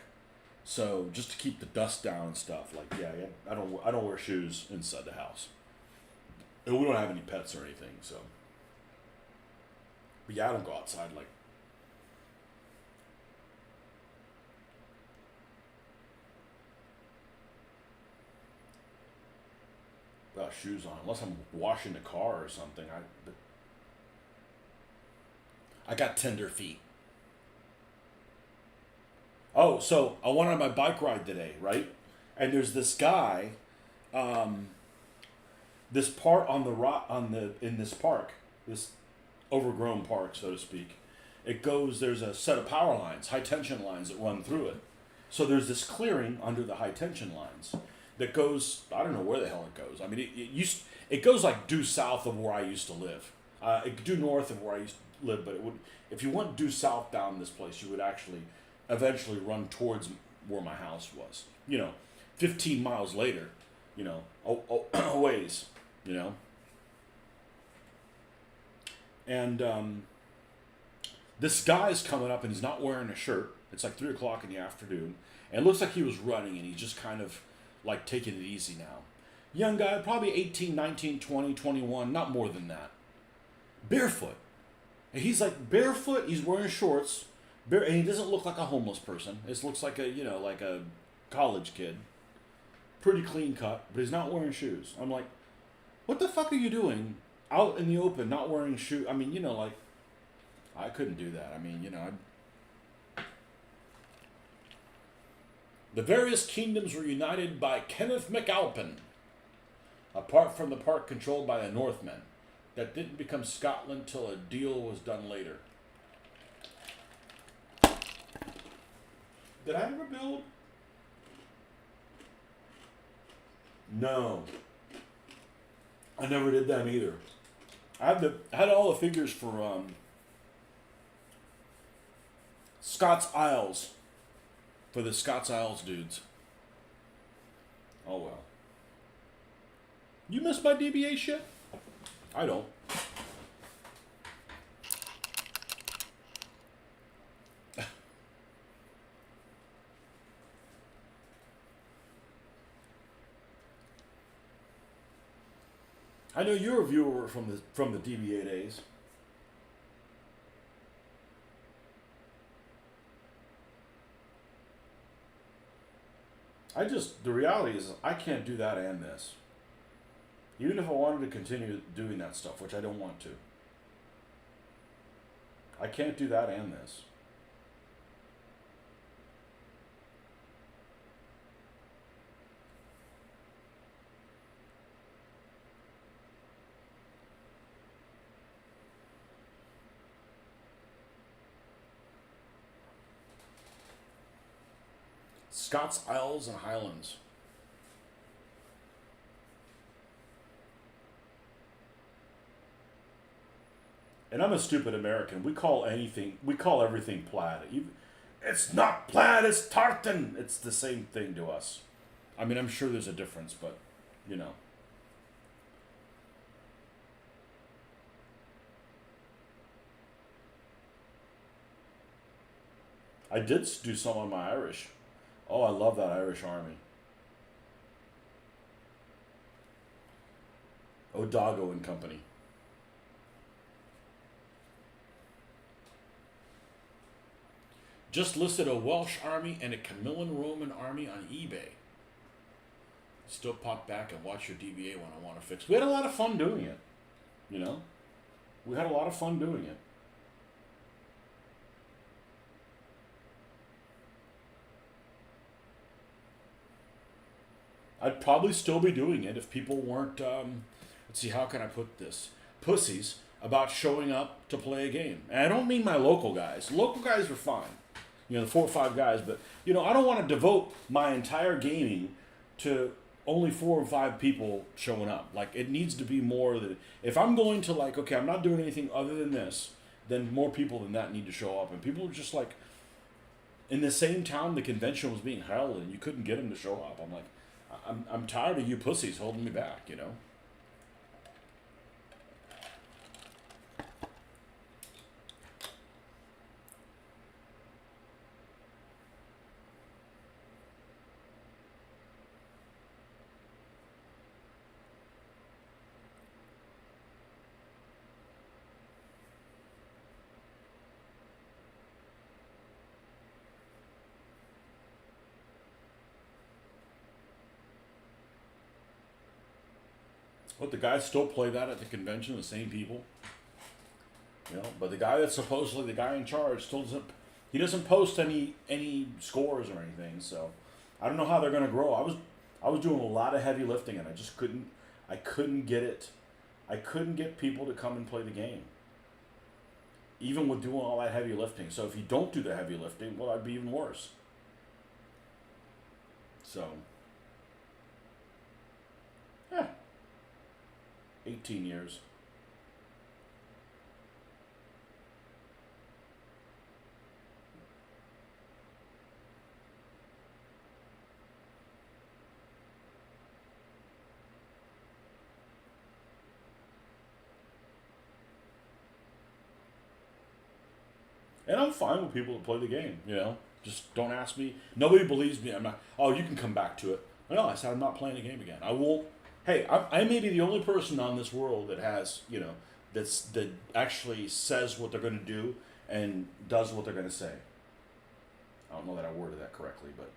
So just to keep the dust down and stuff, like I don't wear shoes inside the house. And we don't have any pets or anything, so. But yeah, I don't go outside like. Without shoes on, unless I'm washing the car or something. I got tender feet. Oh, so I went on my bike ride today, right? And there's this guy, this part on in this park, this overgrown park, so to speak. There's a set of power lines, high tension lines that run through it. So there's this clearing under the high tension lines that goes, I don't know where the hell it goes. I mean, it goes like due south of where I used to live. Due north of where I used to live, but if you went due south down this place, you would actually eventually run towards where my house was. 15 miles later, a ways, And this guy's coming up and he's not wearing a shirt. It's like 3 o'clock in the afternoon. And it looks like he was running and he's just kind of like taking it easy now. Young guy, probably 18, 19, 20, 21, not more than that. Barefoot. And he's like barefoot, he's wearing shorts, and he doesn't look like a homeless person. It looks like like a college kid. Pretty clean cut, but he's not wearing shoes. I'm like, what the fuck are you doing out in the open, not wearing shoes? I mean, I couldn't do that. I mean, The various kingdoms were united by Kenneth MacAlpin, apart from the part controlled by the Northmen. That didn't become Scotland till a deal was done later. Did I ever build? No. I never did them either. I had all the figures for Scots Isles. For the Scots Isles dudes. Oh well. You miss my DBA shit? I don't. I know you're a viewer from the DBA days. The reality is I can't do that and this. Even if I wanted to continue doing that stuff, which I don't want to. I can't do that and this. Scots Isles and Highlands. And I'm a stupid American. We call everything plaid. It's not plaid, it's tartan. It's the same thing to us. I mean, I'm sure there's a difference, but, you know. I did do some on my Irish. Oh, I love that Irish Army. Odago and Company. Just listed a Welsh army and a Camillan Roman army on eBay. Still pop back and watch your DBA when I want to fix. We had a lot of fun doing it. You know? We had a lot of fun doing it. I'd probably still be doing it if people weren't, let's see, how can I put this? Pussies about showing up to play a game. And I don't mean my local guys. Local guys are fine. You know, the 4 or 5 guys, but, you know, I don't want to devote my entire gaming to only 4 or 5 people showing up. Like, it needs to be more that, if I'm going to, like, okay, I'm not doing anything other than this, then more people than that need to show up. And people are just like, in the same town the convention was being held and you couldn't get them to show up. I'm like, I'm tired of you pussies holding me back, you know? What, the guys still play that at the convention, the same people? You know, but the guy that's supposedly the guy in charge still doesn't. He doesn't post any scores or anything. So I don't know how they're going to grow. I was doing a lot of heavy lifting, and I just couldn't. I couldn't get it. I couldn't get people to come and play the game. Even with doing all that heavy lifting. So if you don't do the heavy lifting, well, that'd be even worse. So, yeah, 18 years. And I'm fine with people that play the game, you know. Just don't ask me. Nobody believes me. I'm not, oh, you can come back to it. No, I said I'm not playing the game again. I won't. Hey, I may be the only person on this world that has, you know, that actually says what they're going to do and does what they're going to say. I don't know that I worded that correctly, but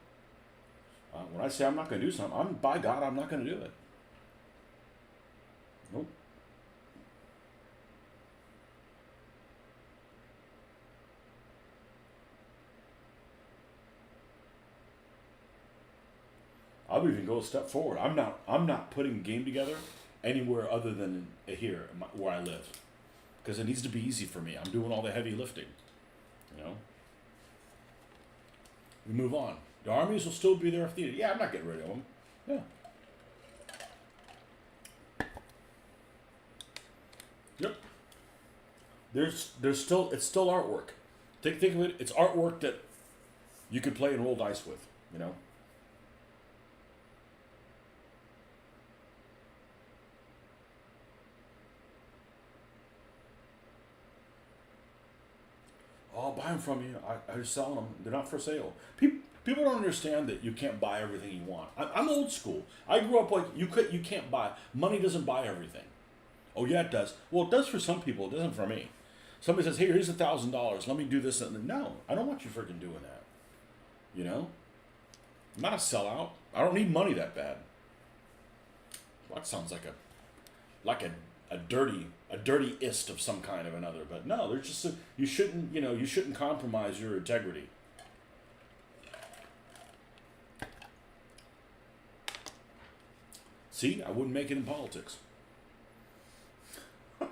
when I say I'm not going to do something, by God, I'm not going to do it. Nope. I'll even go a step forward. I'm not putting a game together anywhere other than here where I live, because it needs to be easy for me. I'm doing all the heavy lifting. You know. We move on. The armies will still be there if needed. Yeah, I'm not getting rid of them. Yeah. Yep. There's still, it's still artwork. Think of it. It's artwork that you could play and roll dice with. You know. I'll buy them from you. I just sell them. They're not for sale. People don't understand that you can't buy everything you want. I'm old school. I grew up like you can't buy. Money doesn't buy everything. Oh yeah, it does. Well, it does for some people. It doesn't for me. Somebody says, "Hey, here's $1,000. Let me do this." And no, I don't want you freaking doing that. You know, I'm not a sellout. I don't need money that bad. That sounds like a a dirtyist of some kind of another. But no, they're just you shouldn't you shouldn't compromise your integrity. See, I wouldn't make it in politics. I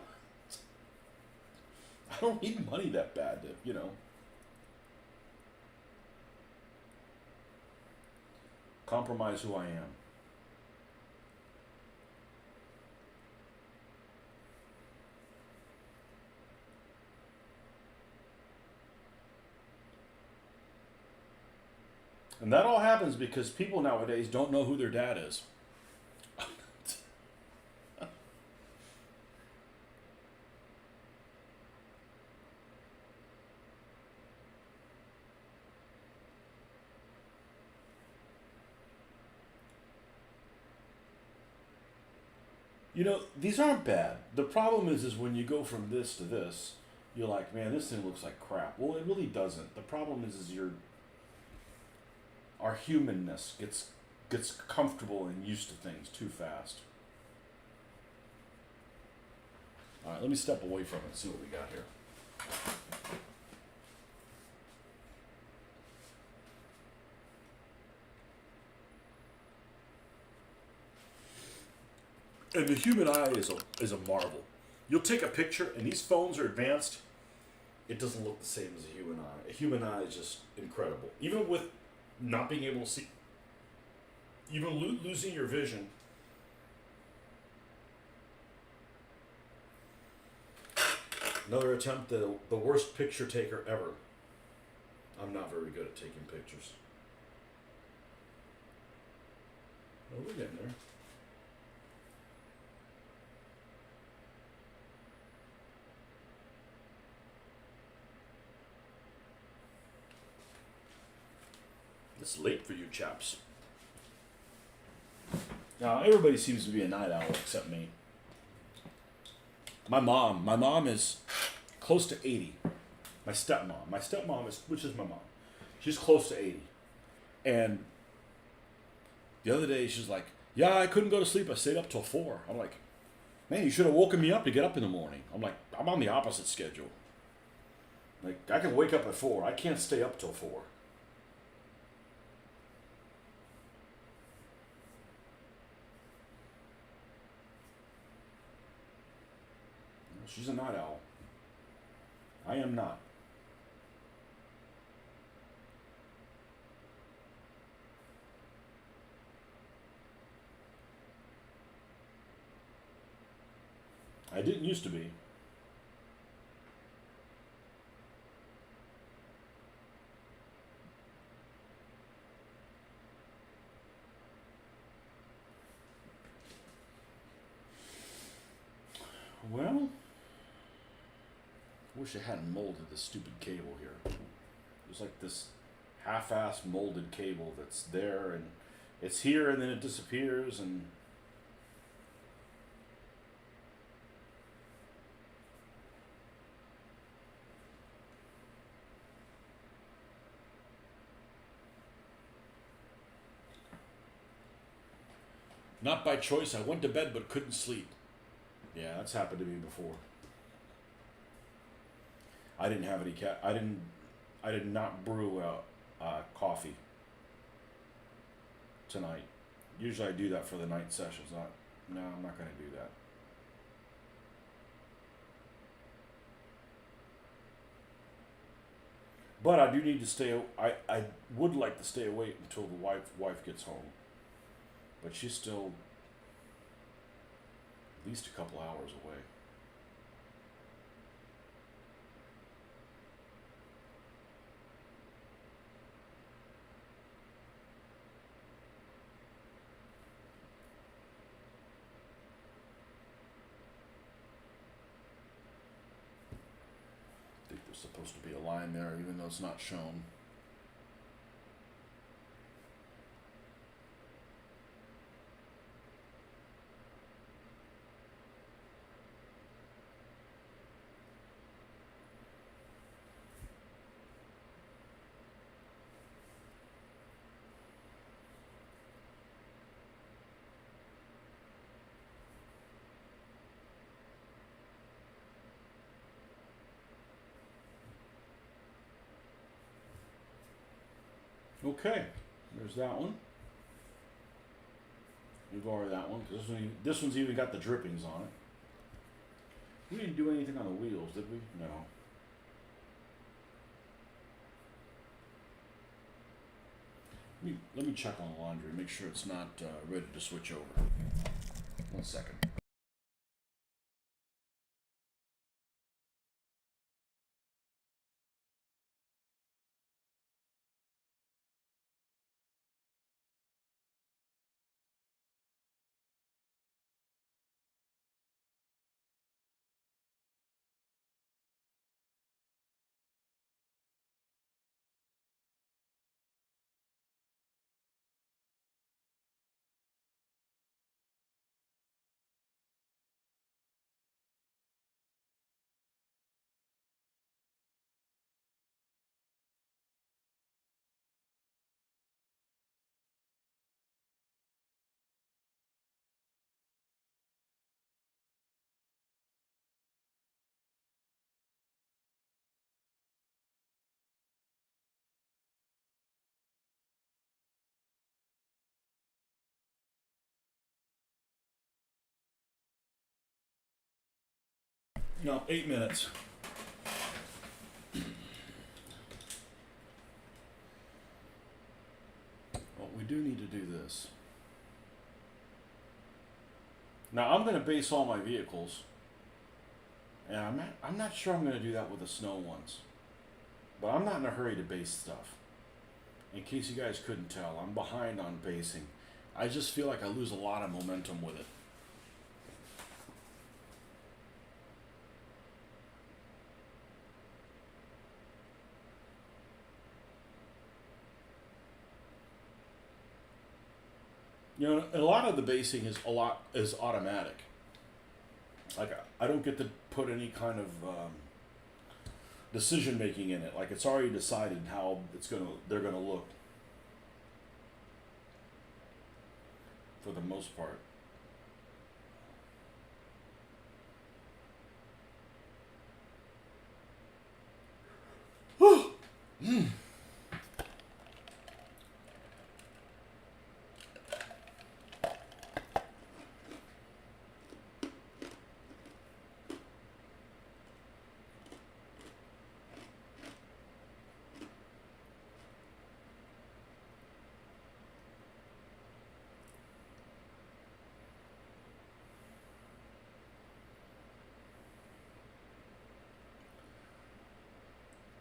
don't need money that bad to compromise who I am. And that all happens because people nowadays don't know who their dad is. These aren't bad. The problem is when you go from this to this, you're like, man, this thing looks like crap. Well, it really doesn't. The problem is our humanness gets comfortable and used to things too fast. All right, let me step away from it and see what we got here. And the human eye is a marvel. You'll take a picture, and these phones are advanced. It doesn't look the same as a human eye. A human eye is just incredible. Even with not being able to see, even losing your vision. Another attempt at the worst picture taker ever. I'm not very good at taking pictures. Oh, we're getting there. It's late for you chaps. Now, everybody seems to be a night owl except me. My mom is close to 80. My stepmom which is my mom. She's close to 80. And the other day she's like, yeah, I couldn't go to sleep. I stayed up till 4. I'm like, man, you should have woken me up to get up in the morning. I'm like, I'm on the opposite schedule. Like, I can wake up at 4. I can't stay up till 4. She's a night owl. I am not. I didn't used to be. Well, I wish I hadn't molded this stupid cable here. There's like this half-ass molded cable that's there, and it's here and then it disappears, and not by choice. I went to bed but couldn't sleep. Yeah, that's happened to me before. I didn't have any I did not brew coffee tonight. Usually I do that for the night sessions. No, I'm not going to do that. But I do need to stay. I would like to stay awake until the wife gets home. But she's still at least a couple hours away. I think there's supposed to be a line there, even though it's not shown. Okay, there's that one. We've already that one because this one's even got the drippings on it. We didn't do anything on the wheels, did we? No. Let me check on the laundry, make sure it's not ready to switch over. 1 second. No, 8 minutes. Well, we do need to do this. Now I'm going to base all my vehicles, and I'm not sure I'm going to do that with the snow ones. But I'm not in a hurry to base stuff. In case you guys couldn't tell, I'm behind on basing. I just feel like I lose a lot of momentum with it. You know, a lot of the basing is automatic. Like I don't get to put any kind of decision making in it. Like it's already decided how they're gonna look for the most part.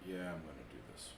Yeah, I'm gonna do this.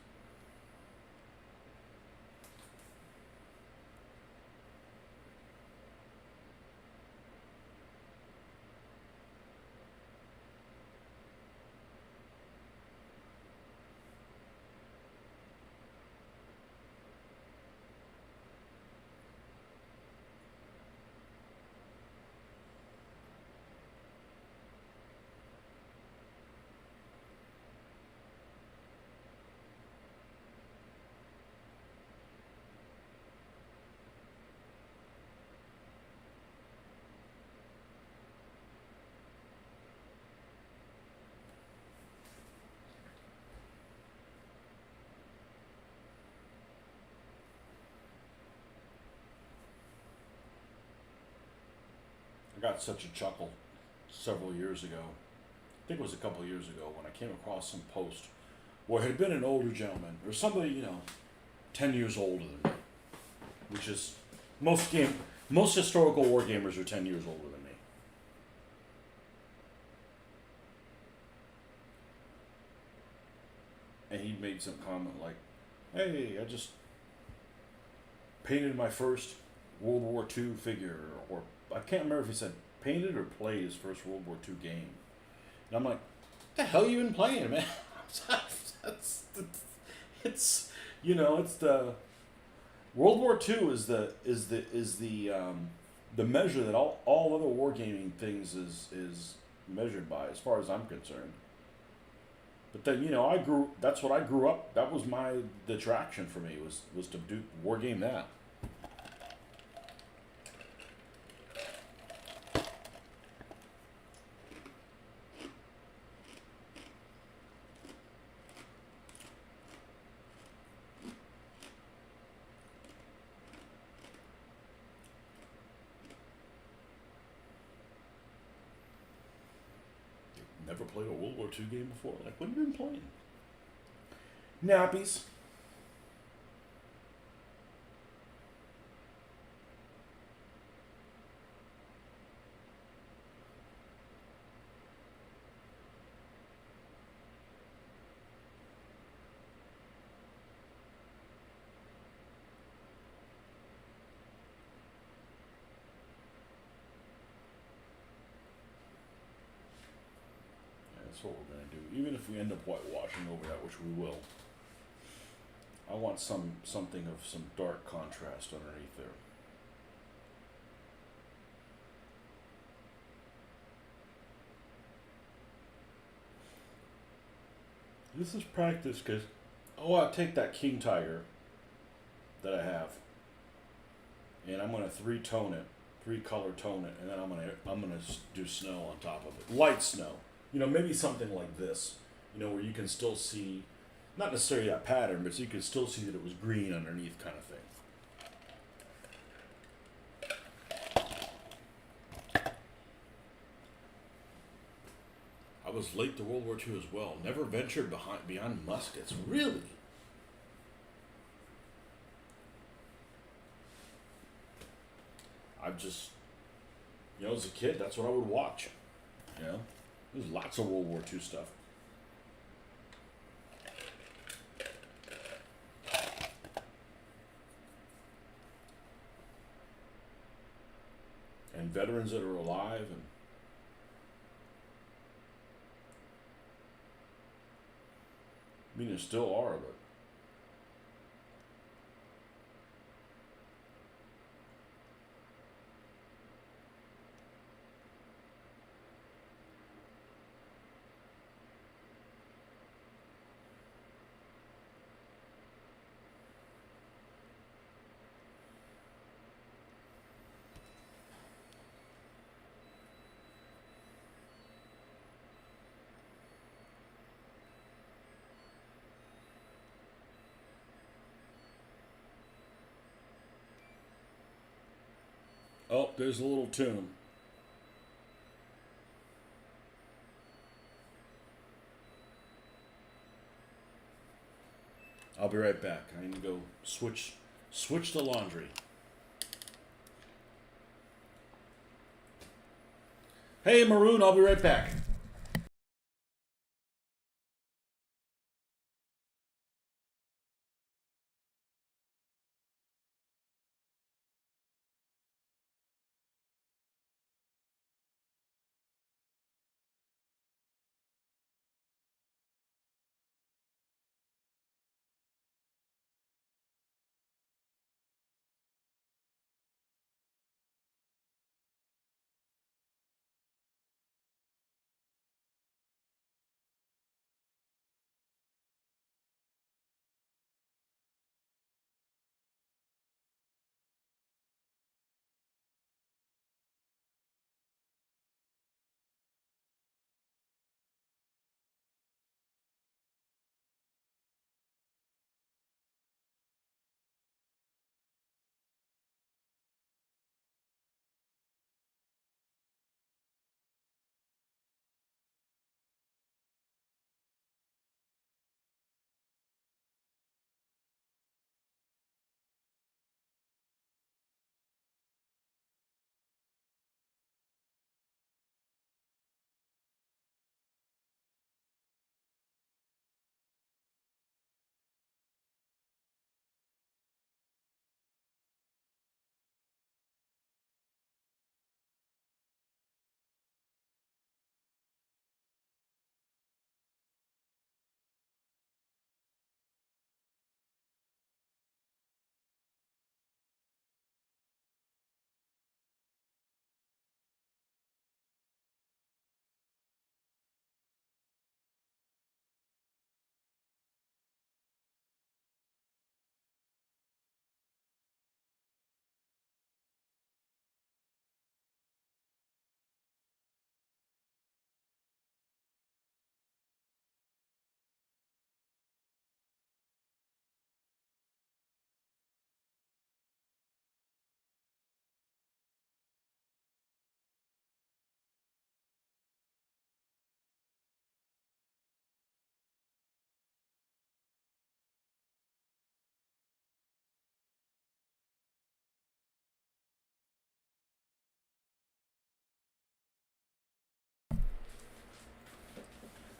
I got such a chuckle several years ago. I think it was a couple of years ago when I came across some post where it had been an older gentleman or somebody, 10 years older than me, which is most historical war gamers are 10 years older than me. And he made some comment like, "Hey, I just painted my first World War II figure," or I can't remember if he said painted or played his first World War II game. And I'm like, "What the hell you been playing, man?" it's it's the World War II is the measure that all other wargaming things is measured by, as far as I'm concerned. But then that's what I grew up. That was the attraction for me was to do wargame that. never played a World War II game before? Like, what have you been playing? Nappies. That's what we're going to do. Even if we end up whitewashing over that, which we will, I want something of some dark contrast underneath there. This is practice because I want to take that king tiger that I have, and I'm gonna three-tone it, three-color tone it, and then I'm gonna do snow on top of it, light snow. You know, maybe something like this. You know, where you can still see, not necessarily that pattern, but you can still see that it was green underneath, kind of thing. I was late to World War II as well. Never ventured beyond muskets. Really? I've just, you know, as a kid, that's what I would watch. You know, there's lots of World War II stuff. And veterans that are alive, and I mean, there still are, but oh, there's a little tune. I'll be right back. I need to go switch the laundry. Hey, Maroon, I'll be right back.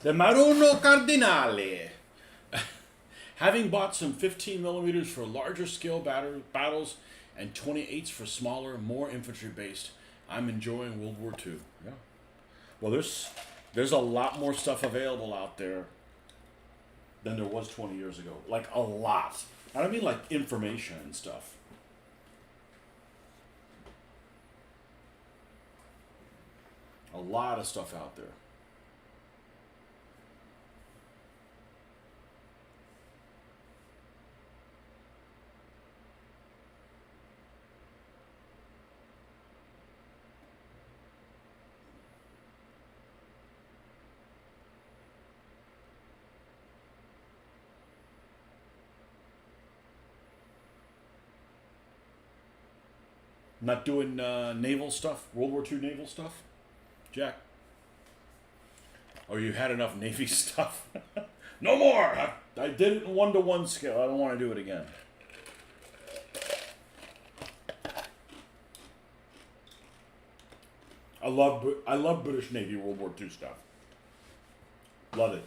The Maruno Cardinale. Having bought some 15 millimeters for larger scale battles and 28s for smaller, more infantry based, I'm enjoying World War II. Yeah. Well, there's a lot more stuff available out there than there was 20 years ago. Like a lot. I don't mean like information and stuff. A lot of stuff out there. Not doing naval stuff, World War II naval stuff, Jack? Or you had enough Navy stuff? No more! I did it in 1-to-1 scale. I don't want to do it again. I love British Navy World War II stuff. Love it.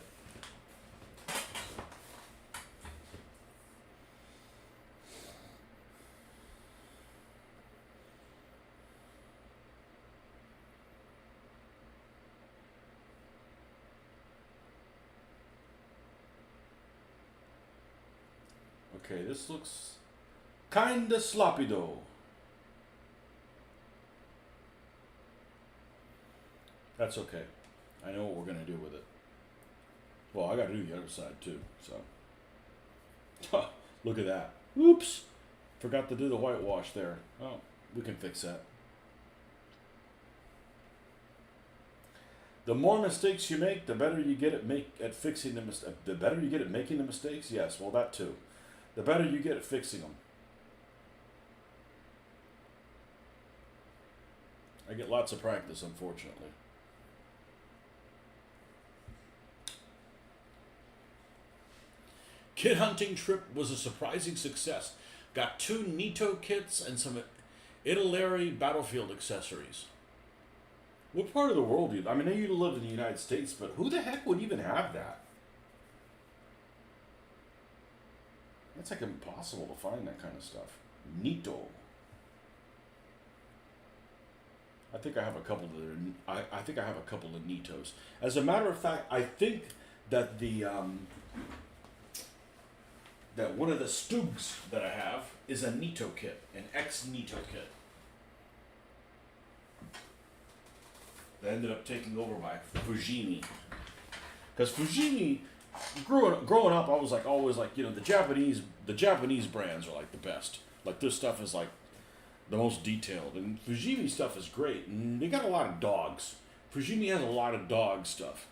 Okay, this looks kinda sloppy though. That's okay. I know what we're gonna do with it. Well, I gotta do the other side too, so. Look at that. Oops! Forgot to do the whitewash there. Oh, we can fix that. The more mistakes you make, the better you get at fixing the mistakes. The better you get at making the mistakes? Yes, well, that too. The better you get at fixing them. I get lots of practice, unfortunately. Kit hunting trip was a surprising success. Got 2 Nito kits and some Italy battlefield accessories. What part of the world do you... I mean, I know you live in the United States, but who the heck would even have that? It's like impossible to find that kind of stuff. Nito. I think I have a couple of I think I have a couple of Nitos. As a matter of fact, I think that the that one of the Stugs that I have is a Nito kit, an ex-Nito kit. That ended up taken over by Fujimi. Because Fujimi, growing up, I was like always like, you know, the Japanese brands are like the best. Like this stuff is like the most detailed, and Fujimi stuff is great. And they got a lot of dogs. Fujimi has a lot of dog stuff.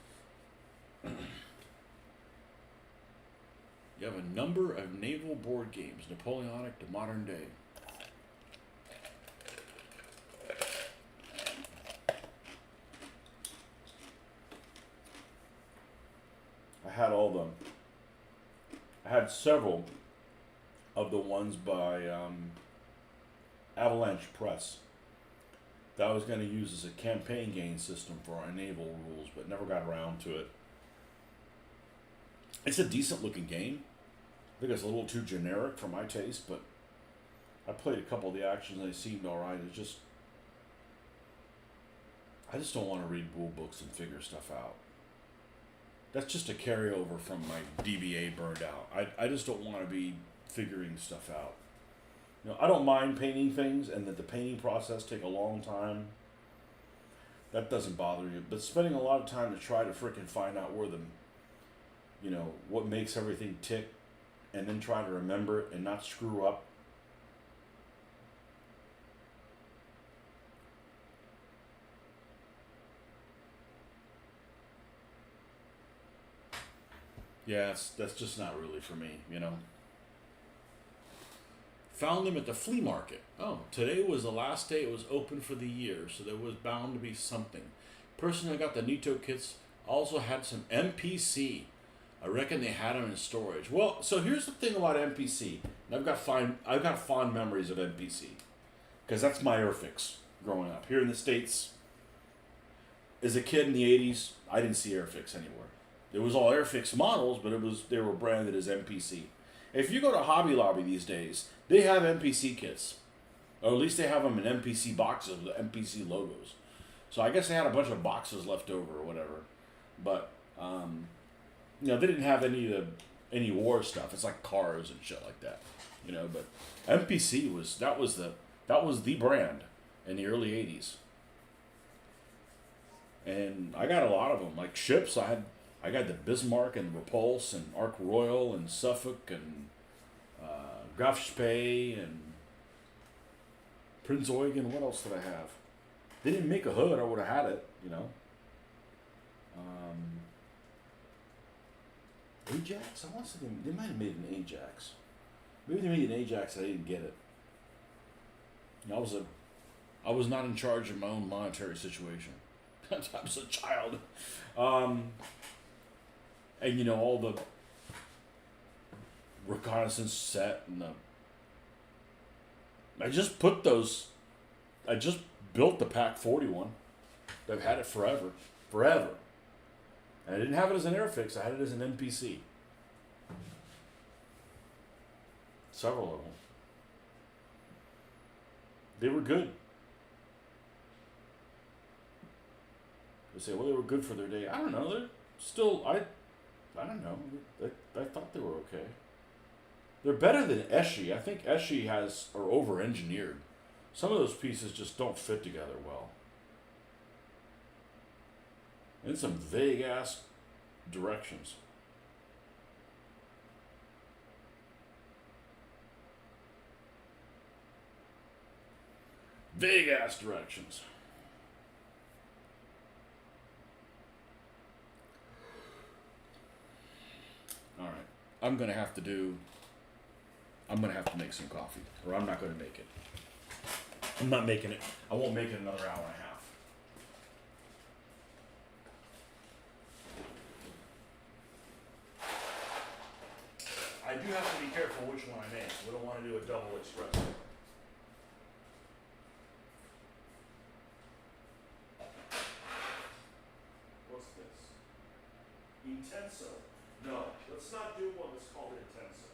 You have a number of naval board games, Napoleonic to modern day. I had all them. I had several of the ones by Avalanche Press that I was going to use as a campaign game system for our naval rules, but never got around to it. It's a decent looking game. I think it's a little too generic for my taste, but I played a couple of the actions and they seemed alright. It's just, I just don't want to read rule books and figure stuff out. That's just a carryover from my DBA burned out. I just don't want to be figuring stuff out. You know, I don't mind painting things and that the painting process take a long time. That doesn't bother you. But spending a lot of time to try to frickin' find out where the, you know, what makes everything tick and then try to remember it and not screw up. Yeah, that's just not really for me, you know. Found them at the flea market. Oh, today was the last day it was open for the year, so there was bound to be something. Person who got the Nito kits also had some MPC. I reckon they had them in storage. Well, so here's the thing about MPC. I've got fond memories of MPC because that's my Airfix growing up here in the States. As a kid in the '80s, I didn't see Airfix anywhere. It was all Airfix models, but they were branded as MPC. If you go to Hobby Lobby these days, they have MPC kits, or at least they have them in MPC boxes with MPC logos. So I guess they had a bunch of boxes left over or whatever, but they didn't have any war stuff. It's like cars and shit like that, But MPC was the brand in the early '80s, and I got a lot of them. Like ships, I got the Bismarck and Repulse and Ark Royal and Suffolk and Graf Spee and Prinz Eugen. What else did I have? They didn't make a hood. I would have had it, Ajax? I want to say they might have made an Ajax. Maybe they made an Ajax and I didn't get it. I was not in charge of my own monetary situation. I was a child. And all the reconnaissance set and I just built the Pack 41. I've had it forever. And I didn't have it as an Airfix, I had it as an NPC. Several of them. They were good. They say, well, they were good for their day. I don't know. They're still, I don't know. I thought they were okay. They're better than Eschi. I think Eschi are over-engineered. Some of those pieces just don't fit together well. In some vague-ass directions. Vague-ass directions. All right. I'm going to have to make some coffee. Or I'm not going to make it. I'm not making it. I won't make it another hour and a half. I do have to be careful which one I make. We don't want to do a double espresso. What's this? Intenso. No, let's not do one that's called Intenso.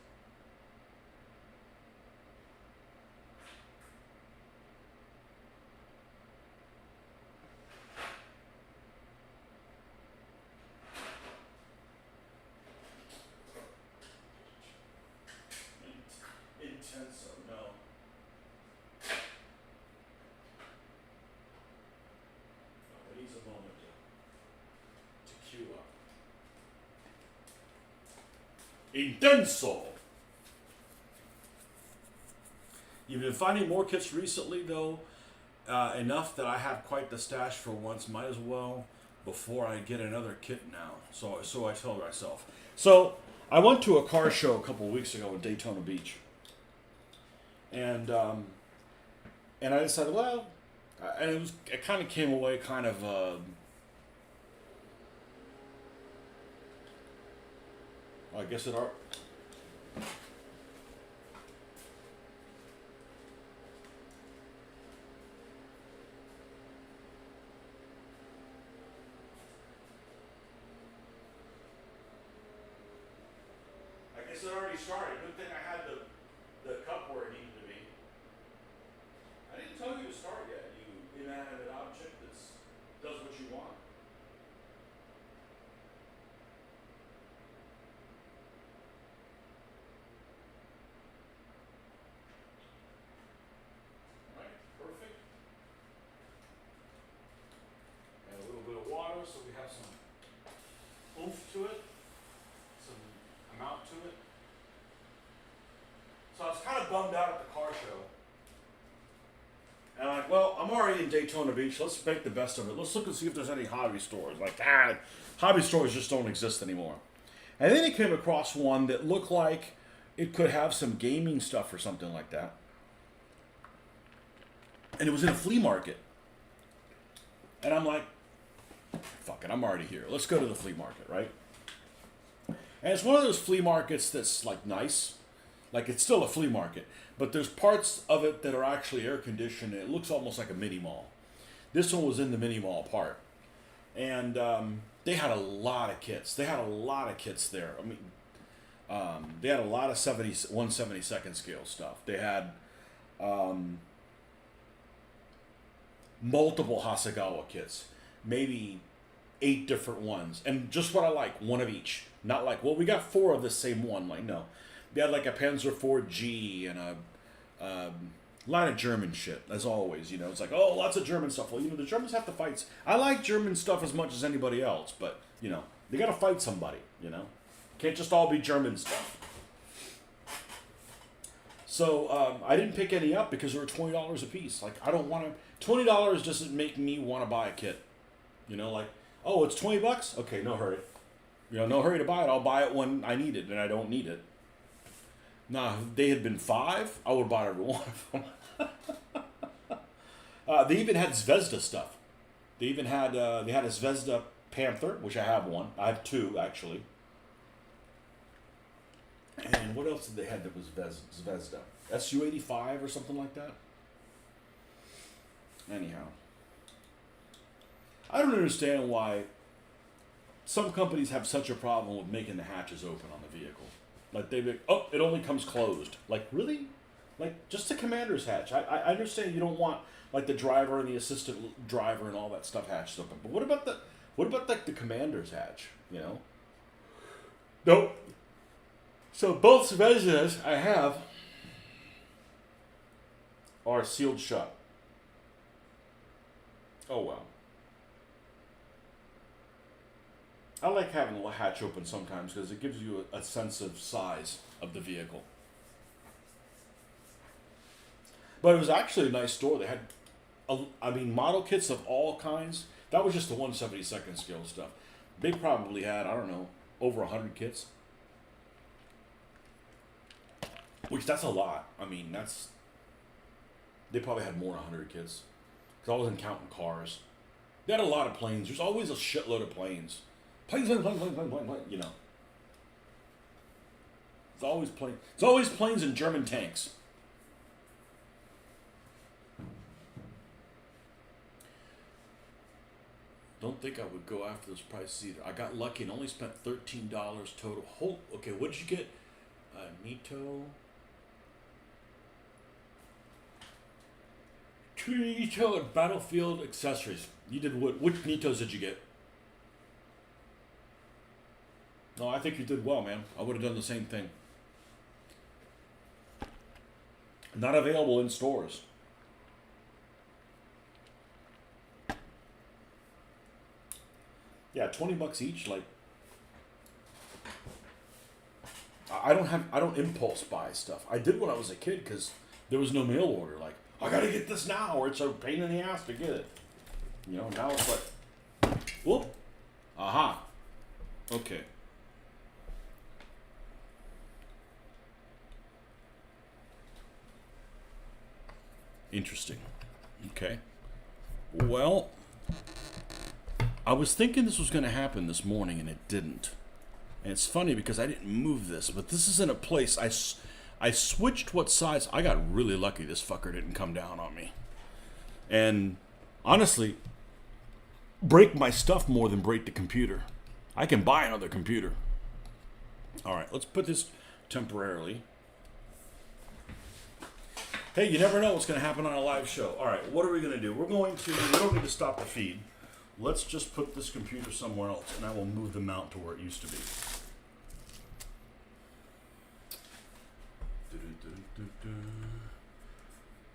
Intenso, no. Oh, it needs a moment to queue up. Intenso! You've been finding more kits recently, though, enough that I have quite the stash for once. Might as well before I get another kit now. So I tell myself. So I went to a car show a couple of weeks ago in Daytona Beach. And I decided, well, and it kind of came away kind of, I guess it are. I guess it already started. Good thing I had the cup where it needed to be. I didn't tell you to start yet, you inanimate object that does what you want. Right, perfect. And a little bit of water so we have some oomph to it, some amount to it. So I was kind of bummed out at the car show. And I'm like, well, I'm already in Daytona Beach. Let's make the best of it. Let's look and see if there's any hobby stores. Like, hobby stores just don't exist anymore. And then I came across one that looked like it could have some gaming stuff or something like that. And it was in a flea market. And I'm like, fuck it, I'm already here. Let's go to the flea market, right? And it's one of those flea markets that's like nice. Like it's still a flea market, but there's parts of it that are actually air conditioned. And it looks almost like a mini mall. This one was in the mini mall part, and they had a lot of kits. They had a lot of kits there. I mean, they had a lot of 1/72nd scale stuff. They had multiple Hasegawa kits, maybe 8 different ones, and just what I like, one of each. Not like, well, we got 4 of the same one. Like, no, they had like a Panzer IV-G and a lot of German shit, as always. You know, it's like, oh, lots of German stuff. Well, you know, the Germans have to fight. I like German stuff as much as anybody else, but you know, they got to fight somebody. You know, can't just all be German stuff. So I didn't pick any up because they were $20 a piece. Like, I don't want to. $20 doesn't make me want to buy a kit. You know, like, oh, it's $20. Okay, no hurry. You know, no hurry to buy it. I'll buy it when I need it, and I don't need it. Nah, if they had been 5, I would have bought every one of them. They even had Zvezda stuff. They even had a Zvezda Panther, which I have one. I have 2 actually. And what else did they have that was Zvezda? Su-85 or something like that? Anyhow. I don't understand why some companies have such a problem with making the hatches open on the vehicle. Like, it only comes closed. Like, really? Like, just the commander's hatch. I understand you don't want, like, the driver and the assistant driver and all that stuff hatched open. But what about the commander's hatch, you know? Nope. So both Zvezdas I have are sealed shut. Oh, well. I like having the hatch open sometimes because it gives you a sense of size of the vehicle. But it was actually a nice store. They had, model kits of all kinds. That was just the 1/72nd scale stuff. They probably had, I don't know, over 100 kits. Which, that's a lot. I mean, they probably had more than 100 kits. Because I wasn't counting cars. They had a lot of planes. There's always a shitload of planes. Planes, you know. It's always planes. It's always planes and German tanks. Don't think I would go after those prices either. I got lucky and only spent $13 total. Okay, what did you get? Nito. Nito and Battlefield accessories. You did what? Which Nitos did you get? No, I think you did well, man. I would have done the same thing. Not available in stores. Yeah, $20 each. Like, I don't impulse buy stuff. I did when I was a kid because there was no mail order. Like, I gotta get this now, or it's a pain in the ass to get it. You know, now it's like, whoop, aha, okay. Interesting. Okay. Well, I was thinking this was going to happen this morning, and it didn't. And it's funny because I didn't move this, but this is in a place I switched what size. I got really lucky this fucker didn't come down on me. And honestly, break my stuff more than break the computer. I can buy another computer. All right, let's put this temporarily. Hey, you never know what's going to happen on a live show. All right, what are we going to do? We don't need to stop the feed. Let's just put this computer somewhere else, and I will move the mount to where it used to be.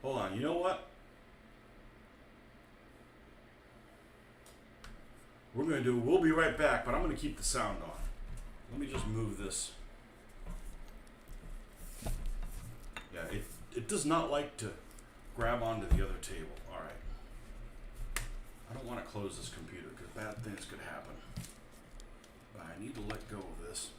Hold on, you know what? We'll be right back, but I'm going to keep the sound on. Let me just move this. Yeah, it does not like to grab onto the other table. All right. I don't want to close this computer because bad things could happen. But I need to let go of this.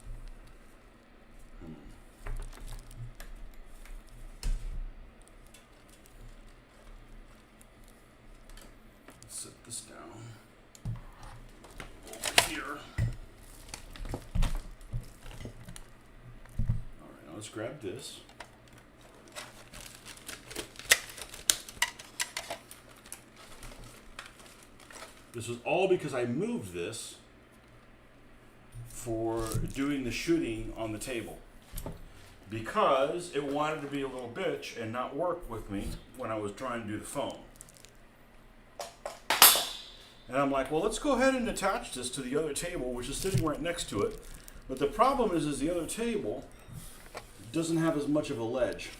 Set this down over here. All right, now let's grab this. This was all because I moved this for doing the shooting on the table because it wanted to be a little bitch and not work with me when I was trying to do the phone. And I'm like, well, let's go ahead and attach this to the other table, which is sitting right next to it. But the problem is the other table doesn't have as much of a ledge.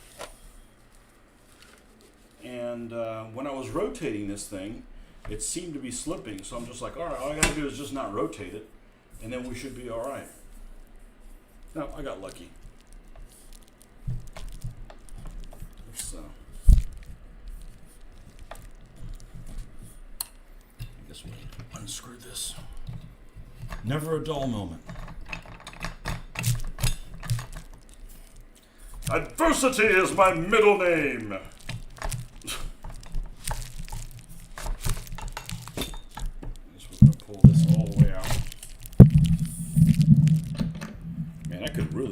And when I was rotating this thing, it seemed to be slipping. So I'm just like, all right, all I gotta do is just not rotate it, and then we should be all right. No, I got lucky. Let's, I guess we'll unscrew this. Never a dull moment. Adversity is my middle name.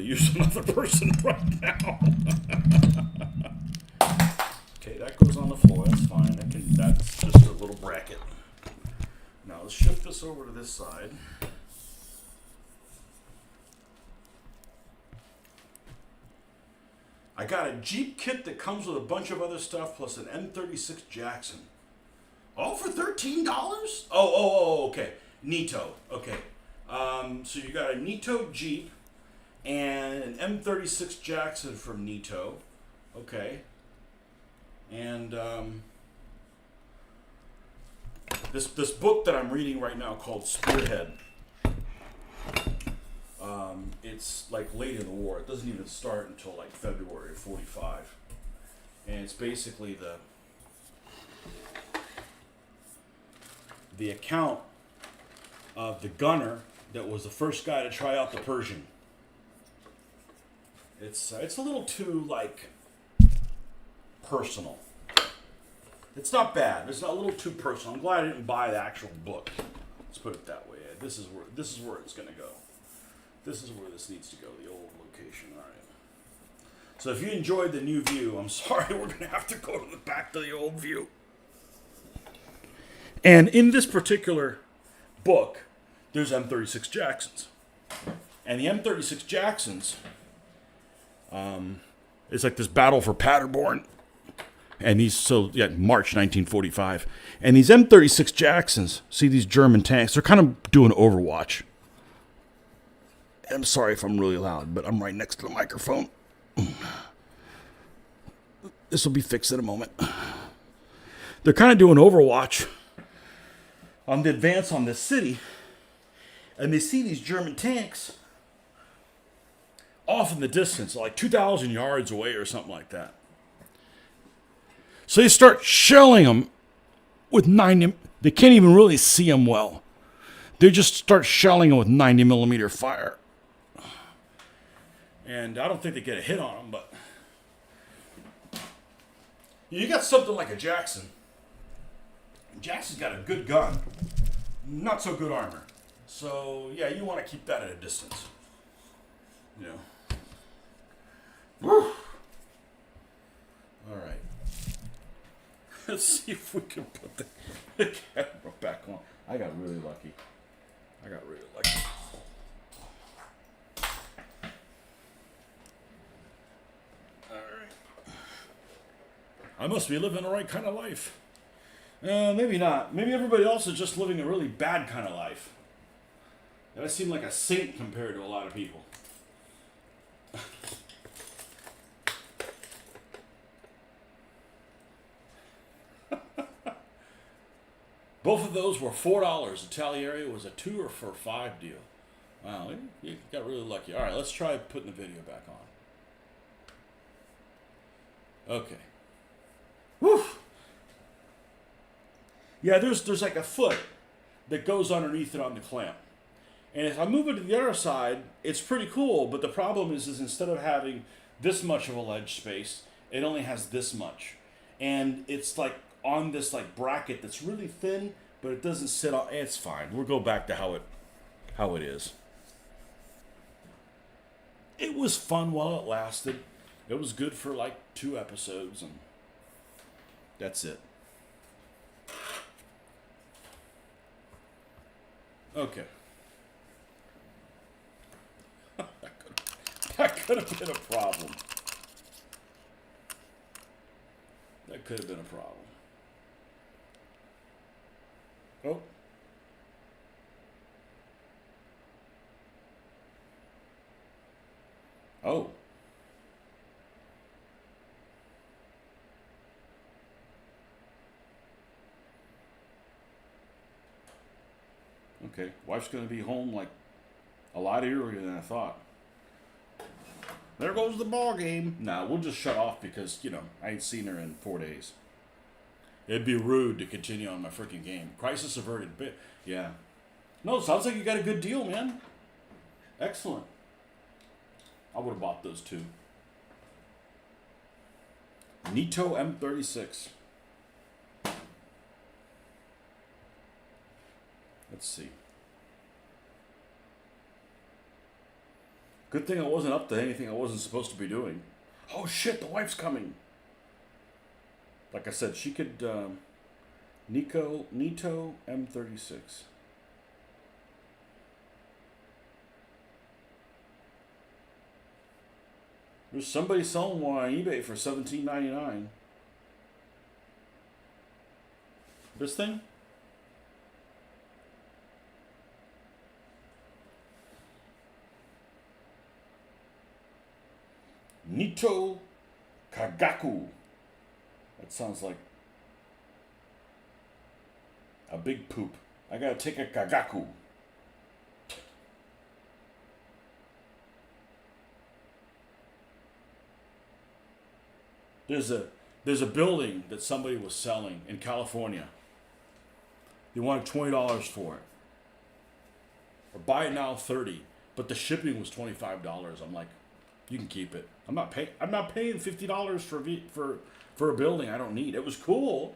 Use another person right now. Okay, that goes on the floor. That's fine. That's just a little bracket. Now let's shift this over to this side. I got a Jeep kit that comes with a bunch of other stuff plus an M36 Jackson. All for $13? Okay. Nito. Okay. So you got a Nito Jeep and an M36 Jackson from Nito. Okay. And this book that I'm reading right now called Spearhead. It's like late in the war. It doesn't even start until like February of 45. And it's basically the account of the gunner that was the first guy to try out the Persian. It's a little too like personal. It's not bad. It's not a little too personal. I'm glad I didn't buy the actual book. Let's put it that way. This is where it's gonna go. This is where this needs to go. The old location. All right. So if you enjoyed the new view, I'm sorry. We're gonna have to go to the back to the old view. And in this particular book, there's M36 Jacksons, and the M36 Jacksons. It's like this battle for Paderborn, and March 1945, and these M36 Jacksons. See these German tanks? They're kind of doing Overwatch. I'm sorry if I'm really loud, but I'm right next to the microphone. This will be fixed in a moment. They're kind of doing Overwatch on the advance on this city, and they see these German tanks off in the distance, like 2,000 yards away or something like that. So they start shelling them with 90. They can't even really see them well. They just start shelling them with 90 millimeter fire. And I don't think they get a hit on them, but you got something like a Jackson. Jackson's got a good gun, not so good armor. So yeah, you want to keep that at a distance. You know. Woo. All right. Let's see if we can put the camera back on. I got really lucky. All right. I must be living the right kind of life. Maybe not. Maybe everybody else is just living a really bad kind of life. And I seem like a saint compared to a lot of people. Both of those were $4. The Talieri was a 2 or for $5 deal. Wow, you got really lucky. All right, let's try putting the video back on. Okay. Woo! Yeah, there's like a foot that goes underneath it on the clamp. And if I move it to the other side, it's pretty cool, but the problem is instead of having this much of a ledge space, it only has this much. And it's like on this like bracket that's really thin, but it doesn't sit on. It's fine. We'll go back to how it is. It was fun while it lasted. It was good for like 2 episodes, and that's it. Okay. could have been a problem. That could have been a problem. Oh. Oh. Okay. Wife's going to be home like a lot earlier than I thought. There goes the ball game. Nah, we'll just shut off because, I ain't seen her in 4 days. It'd be rude to continue on my freaking game. Crisis averted. Yeah. No, sounds like you got a good deal, man. Excellent. I would have bought those two. Nito M36. Let's see. Good thing I wasn't up to anything I wasn't supposed to be doing. Oh shit, the wife's coming. Like I said, she could, Nito M36. There's somebody selling one on eBay for $17.99. This thing? Nito Kagaku. That sounds like a big poop. I gotta take a Kagaku. There's a building that somebody was selling in California. They wanted $20 for it. Or buy it now $30. But the shipping was $25. I'm like, you can keep it. I'm not paying $50 for a building I don't need. It was cool,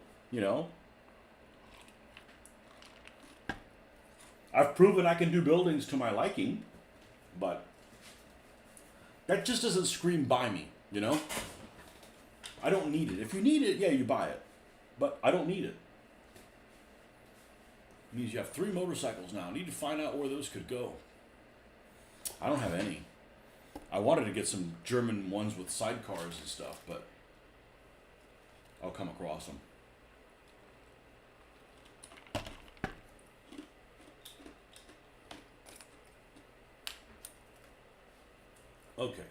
I've proven I can do buildings to my liking, but that just doesn't scream buy me, I don't need it. If you need it, yeah, you buy it. But I don't need it. It means you have 3 motorcycles now. I need to find out where those could go. I don't have any. I wanted to get some German ones with sidecars and stuff, but I'll come across them. Okay.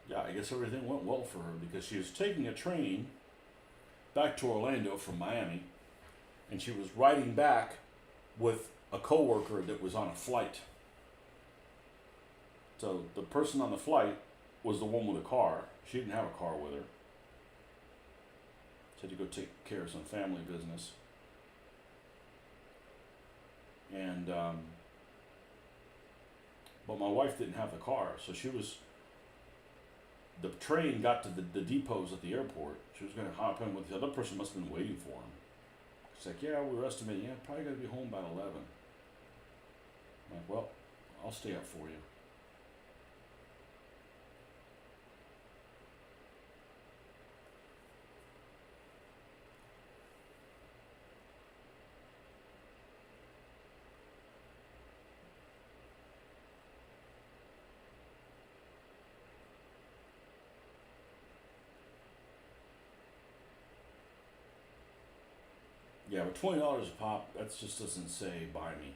Yeah, I guess everything went well for her because she was taking a train back to Orlando from Miami, and she was riding back with a coworker that was on a flight. So the person on the flight was the one with a car. She didn't have a car with her. She had to go take care of some family business. And, but my wife didn't have the car, so the train got to the depots at the airport. She was going to hop in with the other person, must have been waiting for him. She's like, yeah, we were estimating, probably got to be home by 11. I'm like, well, I'll stay up for you. Yeah, but $20 a pop, that just doesn't say buy me.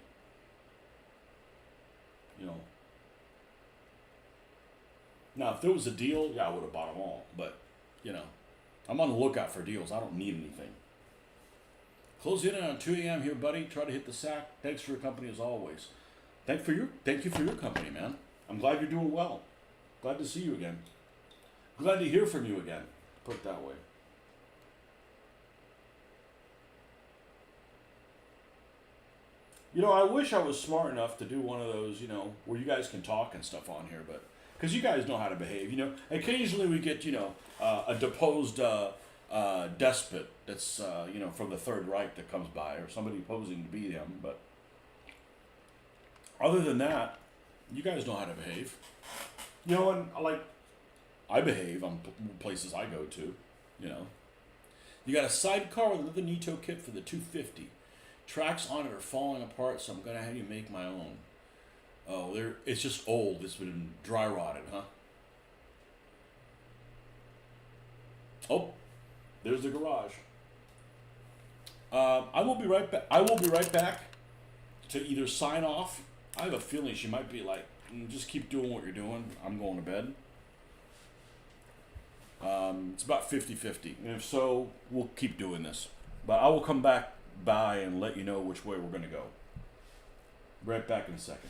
Now, if there was a deal, yeah, I would have bought them all. But, I'm on the lookout for deals. I don't need anything. Close in on 2 a.m. here, buddy. Try to hit the sack. Thanks for your company as always. Thank you for your company, man. I'm glad you're doing well. Glad to see you again. Glad to hear from you again. Put it that way. I wish I was smart enough to do one of those, where you guys can talk and stuff on here, but because you guys know how to behave, occasionally we get, a deposed despot that's from the Third Reich that comes by, or somebody posing to be them. But other than that, you guys know how to behave. And like I behave on places I go to. You know, you got a sidecar with another Nito kit for the 250. Tracks on it are falling apart, so I'm gonna have you make my own. Oh, it's just old. It's been dry rotted, huh? Oh, there's the garage. I will be right back. I will be right back to either sign off. I have a feeling she might be like, just keep doing what you're doing. I'm going to bed. It's about 50-50. And if so, we'll keep doing this. But I will come back by and let you know which way we're going to go. Right back in a second.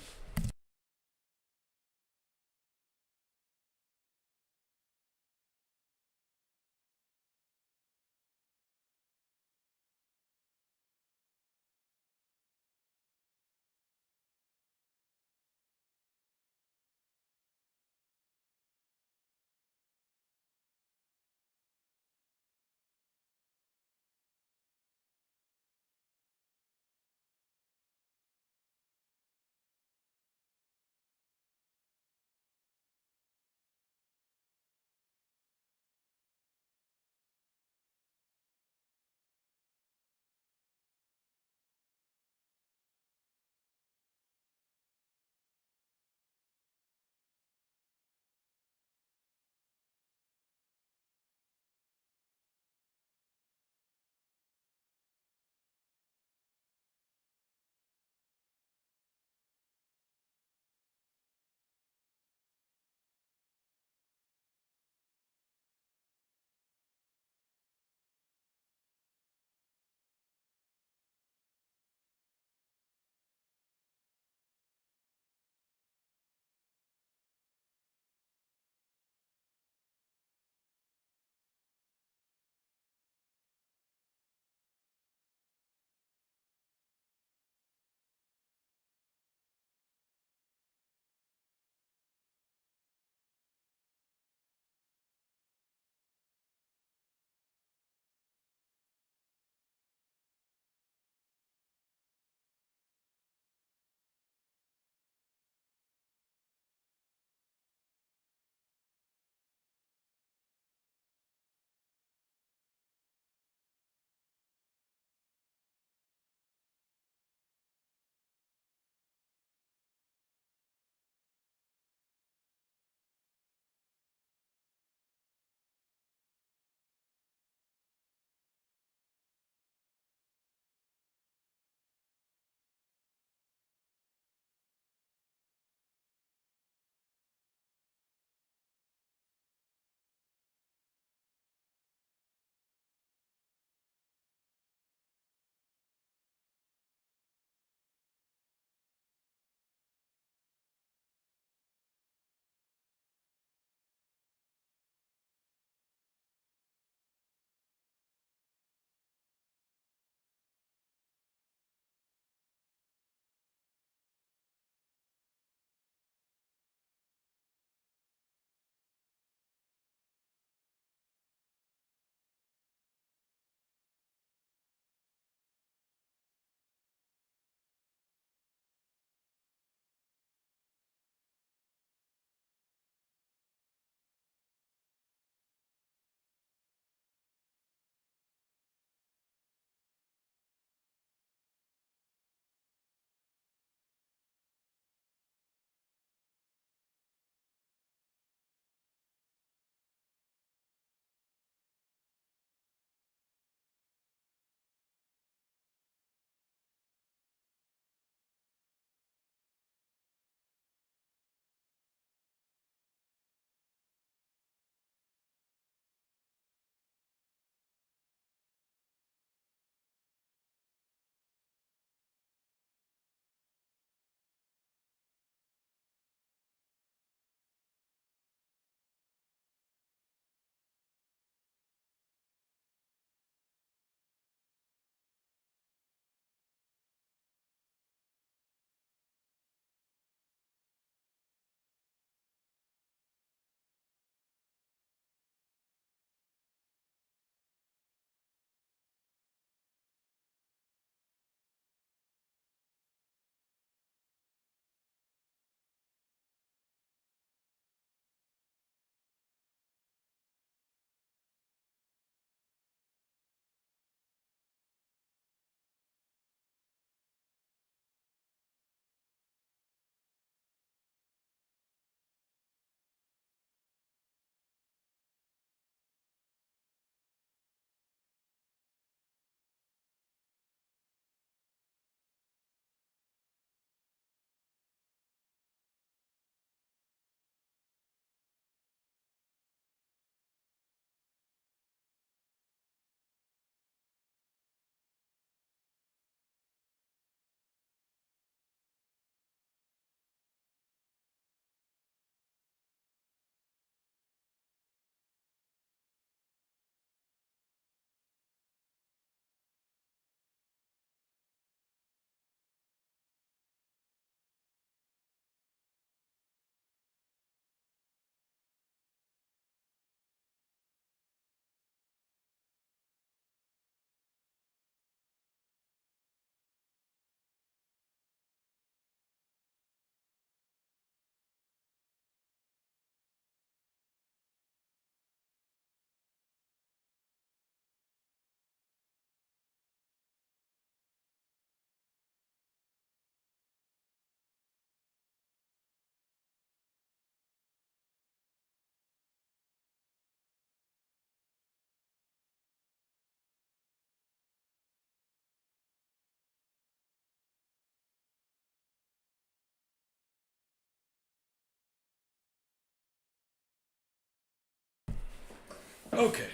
Okay.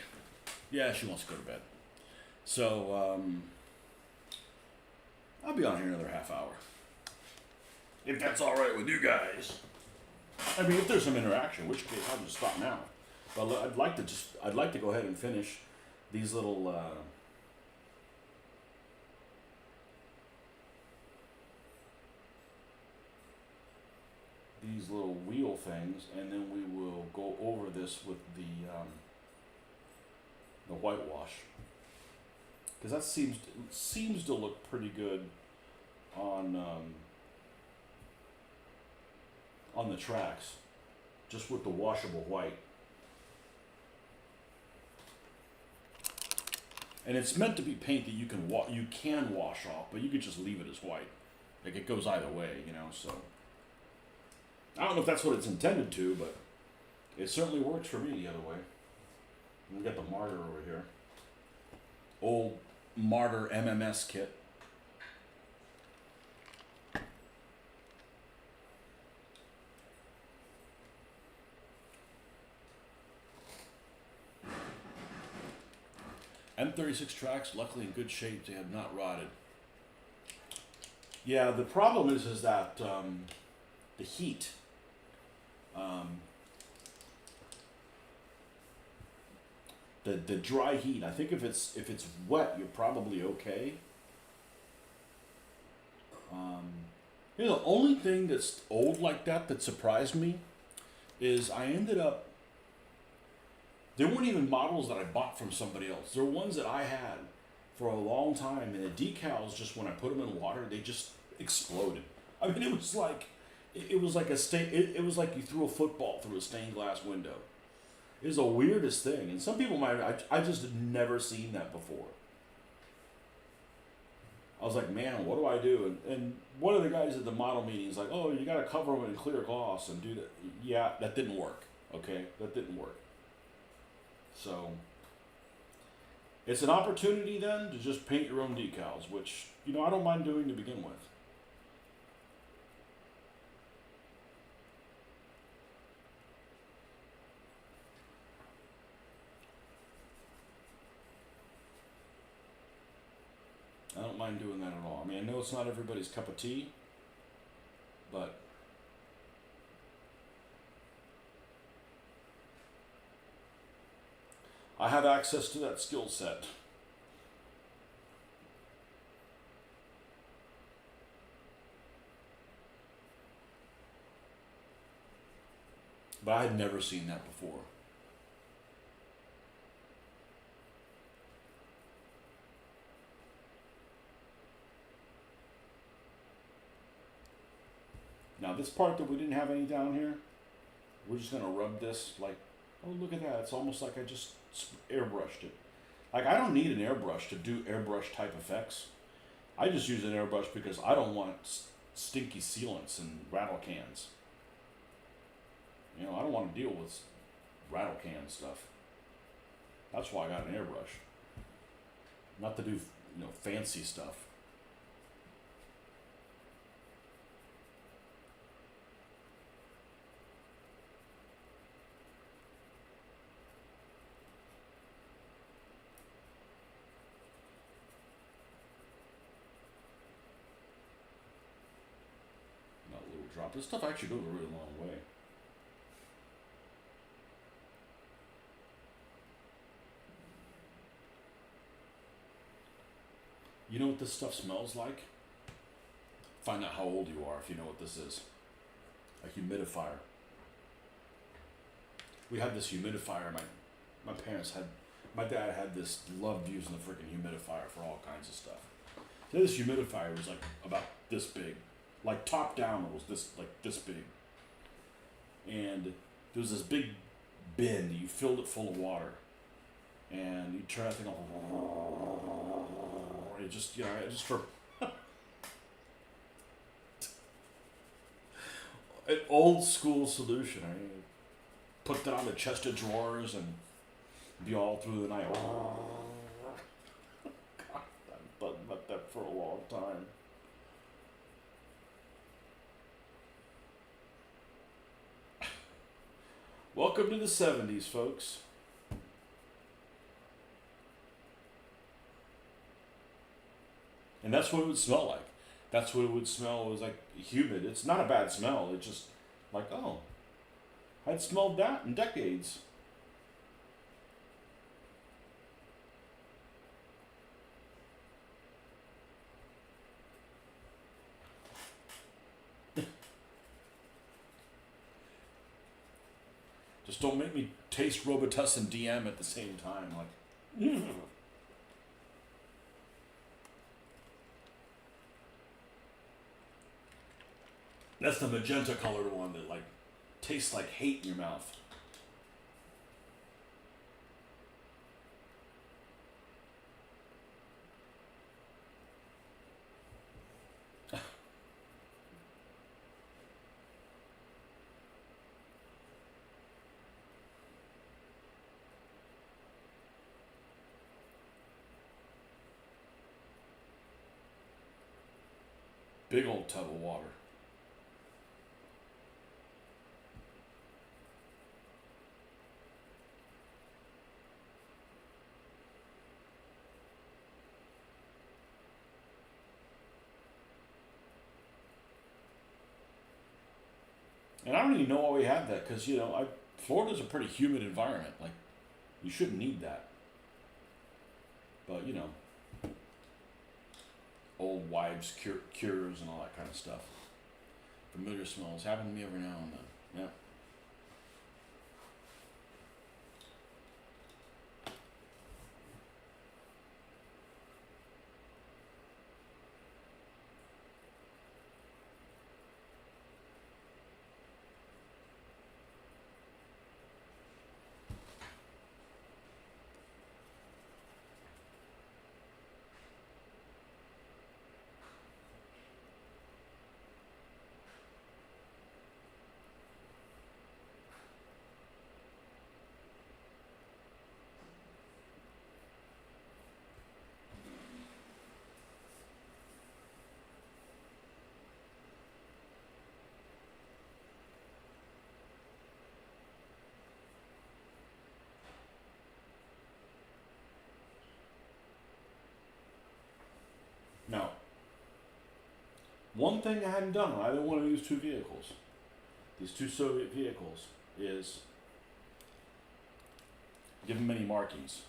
Yeah, she wants to go to bed. So, I'll be on here another half hour. If that's alright with you guys. I mean, if there's some interaction, in which case I'll just stop now. But I'd like to go ahead and finish these little, wheel things, and then we will go over this with the whitewash. Because that seems to look pretty good on the tracks, just with the washable white. And it's meant to be paint that you can wash off, but you could just leave it as white. Like, it goes either way, you know. So I don't know if that's what it's intended to, but it certainly works for me the other way. And we got the Martyr over here, old Martyr MMS kit. M36 tracks, luckily in good shape. They have not rotted. Yeah, the problem is that the heat. The dry heat. I think if it's wet, you're probably okay. You know, the only thing that's old like that surprised me is I ended up. They weren't even models that I bought from somebody else. They're ones that I had for a long time, and the decals, just when I put them in water, they just exploded. I mean, it was like it was like it was like you threw a football through a stained glass window. It was the weirdest thing, and some people might. I just had never seen that before. I was like, man, what do I do? And one of the guys at the model meeting is like, oh, you got to cover them in clear gloss and do that. Yeah, that didn't work. Okay, that didn't work. So it's an opportunity then to just paint your own decals, which, you know, I don't mind doing to begin with. I don't mind doing that at all. I mean, I know it's not everybody's cup of tea, but I have access to that skill set. But I had never seen that before. Now this part that we didn't have any down here, we're just gonna rub this like, oh, look at that. It's almost like I just airbrushed it. Like, I don't need an airbrush to do airbrush type effects. I just use an airbrush because I don't want stinky sealants and rattle cans. You know, I don't want to deal with rattle can stuff. That's why I got an airbrush. Not to do, you know, fancy stuff. Not a little drop. This stuff actually goes a really long way. You know what this stuff smells like? Find out how old you are if you know what this is. A humidifier. We had this humidifier. My parents had. My dad had this. Loved using the freaking humidifier for all kinds of stuff. So this humidifier was like about this big, like top down. It was this big, and there was this big bin that you filled it full of water, and you turn that thing on. It just, you know, just for an old school solution. I mean, put that on the chest of drawers and be all through the night. God, I've done that for a long time. Welcome to the 70s, folks. And that's what it would smell like. That's what it would smell. It was like humid. It's not a bad smell. It's just like, oh, I'd smelled that in decades. Just don't make me taste Robitussin DM at the same time. Like, that's the magenta colored one that like tastes like hate in your mouth. Big old tub of water. And I don't even know why we have that because, Florida's a pretty humid environment. Like, you shouldn't need that. But, old wives' cures and all that kind of stuff. Familiar smells happen to me every now and then. Yeah. Now, one thing I hadn't done on either one of these two vehicles, these two Soviet vehicles, is give them any markings.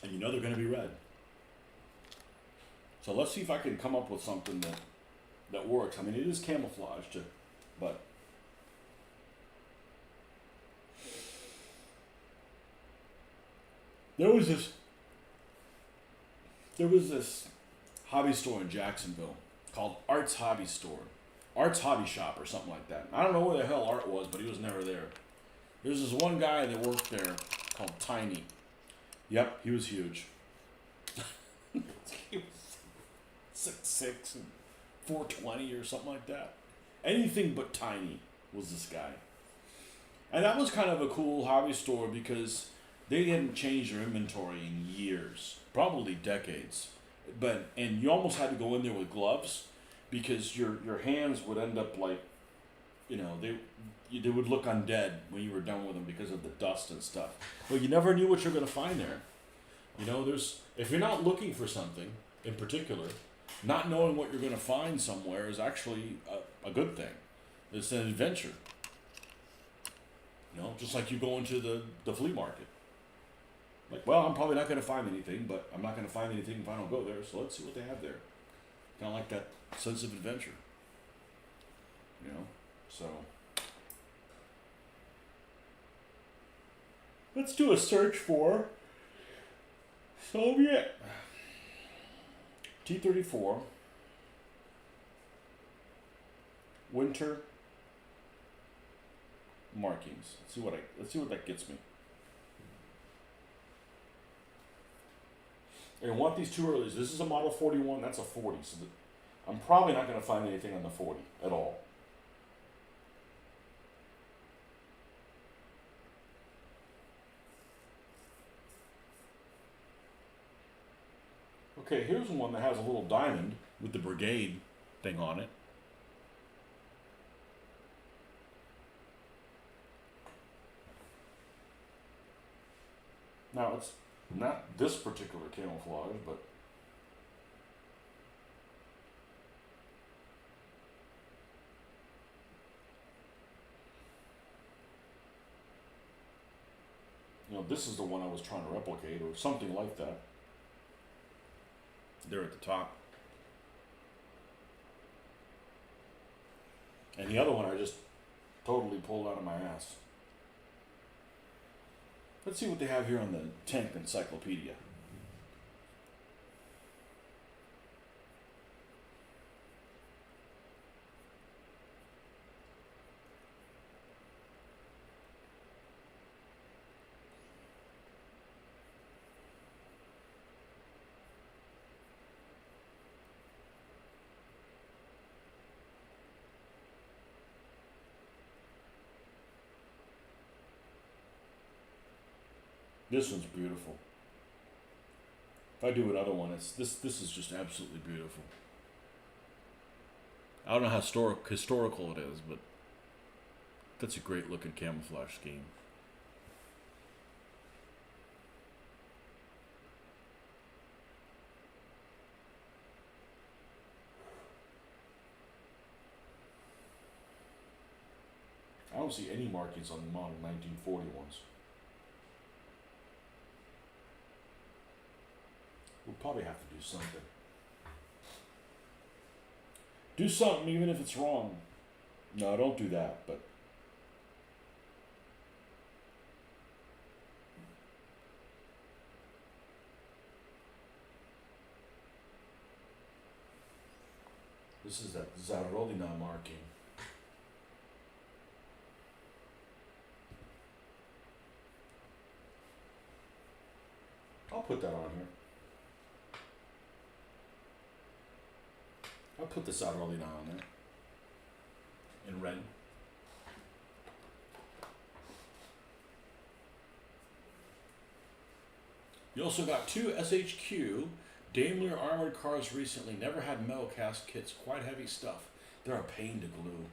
And they're going to be red. So let's see if I can come up with something that works. I mean, it is camouflaged, but there was this hobby store in Jacksonville called Art's Hobby Store, Art's Hobby Shop or something like that. I don't know where the hell Art was, but he was never there. There's this one guy that worked there called Tiny. Yep, he was huge. He was 6'6" and 420 or something like that. Anything but tiny was this guy. And that was kind of a cool hobby store because they hadn't changed their inventory in years, probably decades. And you almost had to go in there with gloves because your hands would end up like, they would look undead when you were done with them because of the dust and stuff. But you never knew what you're going to find there. If you're not looking for something in particular, not knowing what you're going to find somewhere is actually a good thing. It's an adventure. Just like you go into the flea market. Like, well, I'm probably not going to find anything, but I'm not going to find anything if I don't go there, so let's see what they have there. Kind of like that sense of adventure. So let's do a search for Soviet T-34 winter markings. Let's see what that gets me. I want these two earlies. This is a Model 41. That's a 40. So I'm probably not going to find anything on the 40 at all. Okay, here's one that has a little diamond with the brigade thing on it. Now, it's not this particular camouflage, but this is the one I was trying to replicate, or something like that. There at the top. And the other one I just totally pulled out of my ass. Let's see what they have here on the tank encyclopedia. This one's beautiful. If I do another one, it's this is just absolutely beautiful. I don't know how historical it is, but that's a great looking camouflage scheme. I don't see any markings on the model 1940 ones. We'll probably have to do something. Do something even if it's wrong. No, don't do that, but this is that Zarodina marking. I'll put that on here. I'll put the Zarodina on there. In red. You also got two SHQ Daimler armored cars recently. Never had metal cast kits. Quite heavy stuff. They're a pain to glue.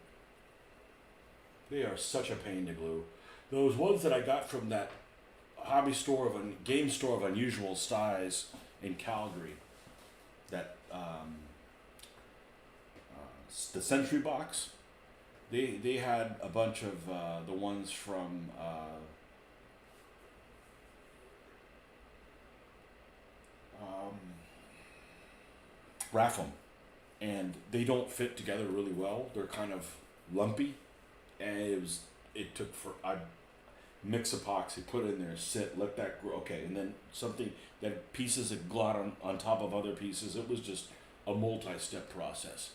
They are such a pain to glue. Those ones that I got from that hobby store of a game store of unusual size in Calgary. That the Century Box. They had a bunch of the ones from Rapham, and they don't fit together really well. They're kind of lumpy, and it took for I mix epoxy, put it in there, sit, let that grow. Okay, and then something that pieces of glot on top of other pieces. It was just a multi-step process.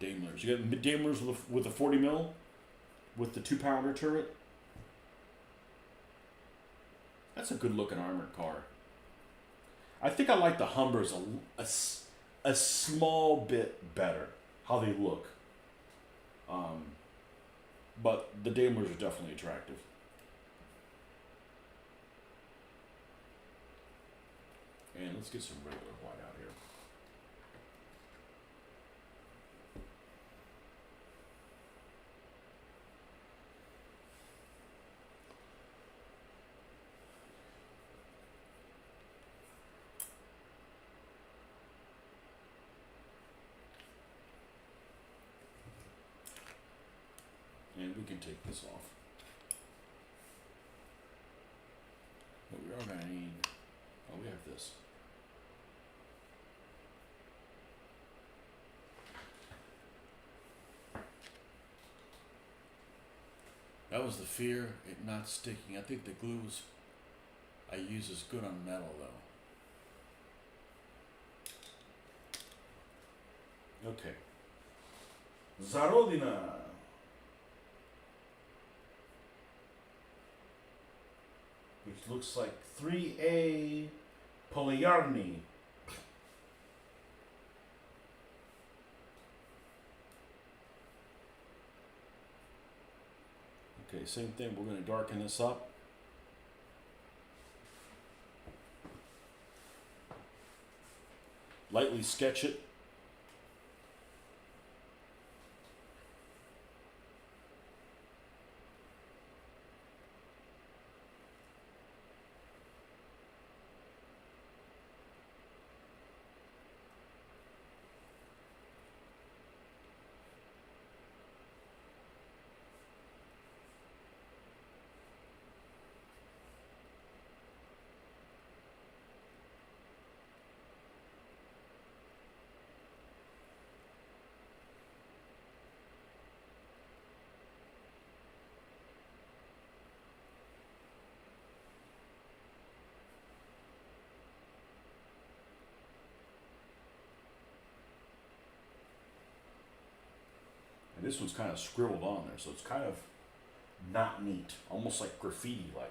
Daimlers. You got Daimlers with a 40 mil, with the 2-pounder turret. That's a good looking armored car. I think I like the Humbers a small bit better, how they look. But the Daimlers are definitely attractive. And let's get some regular white out here. And we can take this off. But we are going to need, we have this. That was the fear, it not sticking. I think the glues I use is good on metal though. Okay. Zarodina. Which looks like 3A Polyarny. Okay, same thing. We're going to darken this up. Lightly sketch it. this one's kind of scribbled on there, so it's kind of not neat, almost like graffiti like.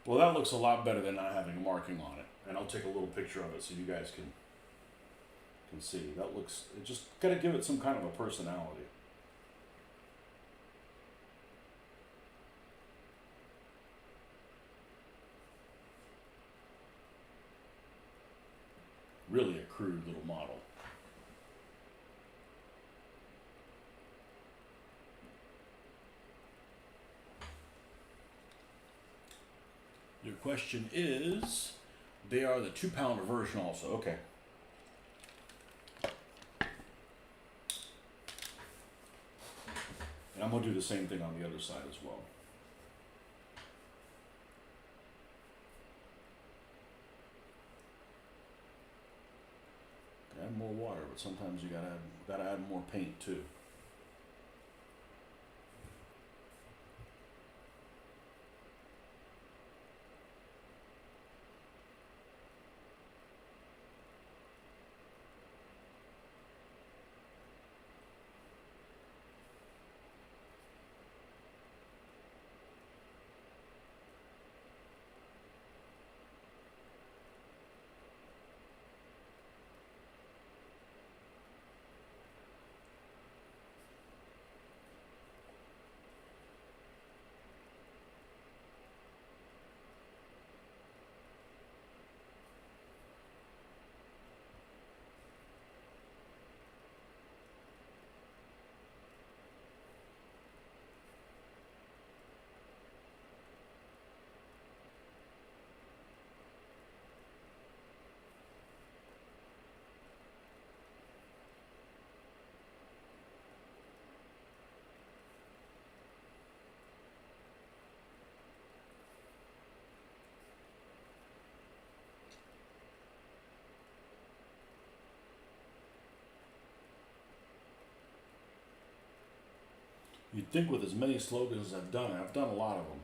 Well, that looks a lot better than not having a marking on it. And I'll take a little picture of it so you guys can see. That looks, it just gotta give it some kind of a personality. Really a crude little model. Your question is, they are the 2-pounder version also. Okay. And I'm going to do the same thing on the other side as well. Add more water, but sometimes you gotta add more paint too. You'd think with as many slogans as I've done a lot of them.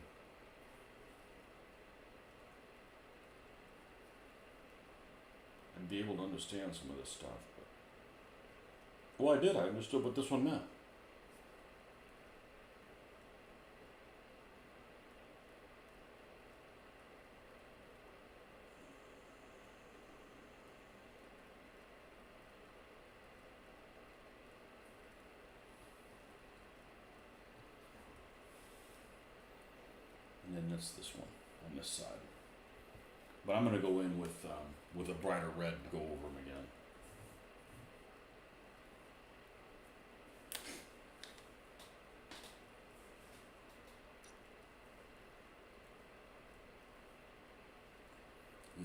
And be able to understand some of this stuff. But, well, I did. I understood what this one meant. And then that's this one on this side. But I'm going to go in with a brighter red and go over them again.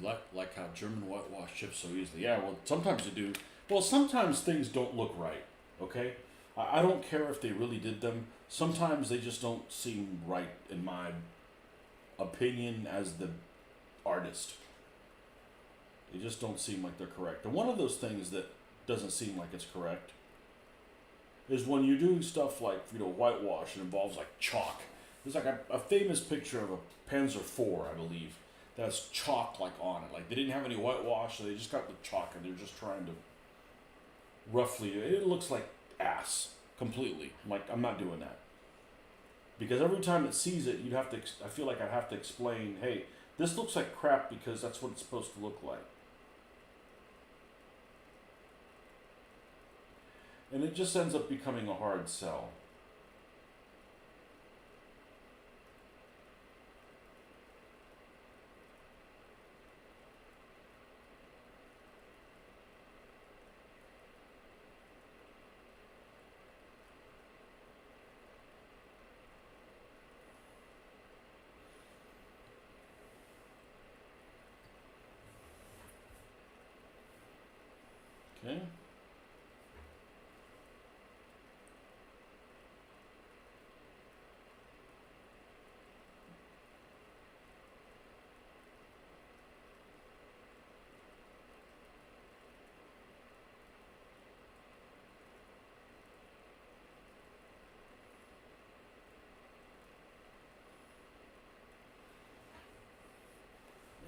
You like how German whitewash chips so easily. Yeah, well, sometimes you do. Well, sometimes things don't look right, okay? I don't care if they really did them. Sometimes they just don't seem right in my opinion as the artist. They just don't seem like they're correct. And one of those things that doesn't seem like it's correct is when you do stuff like, whitewash and involves like chalk. There's like a famous picture of a Panzer IV, I believe, that's chalk like on it. Like they didn't have any whitewash, so they just got the chalk and they're just trying to roughly, it looks like ass completely. I'm not doing that. Because every time it sees it, I feel like I'd have to explain, hey, This looks like crap because that's what it's supposed to look like. And it just ends up becoming a hard sell. Okay. And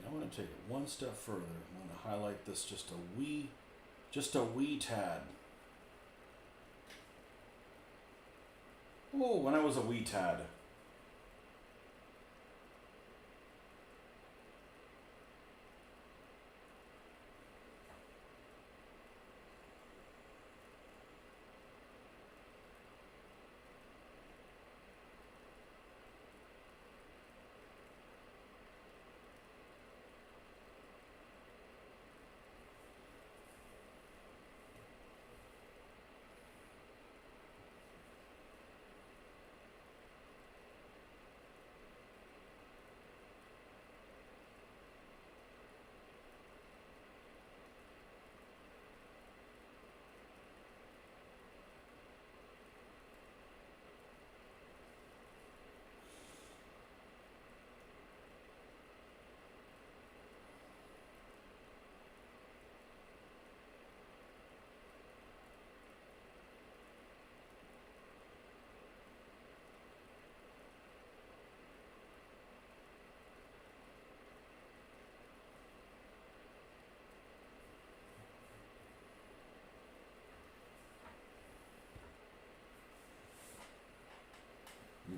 I'm going to take it one step further. I'm going to highlight this just a wee tad. Oh, when I was a wee tad.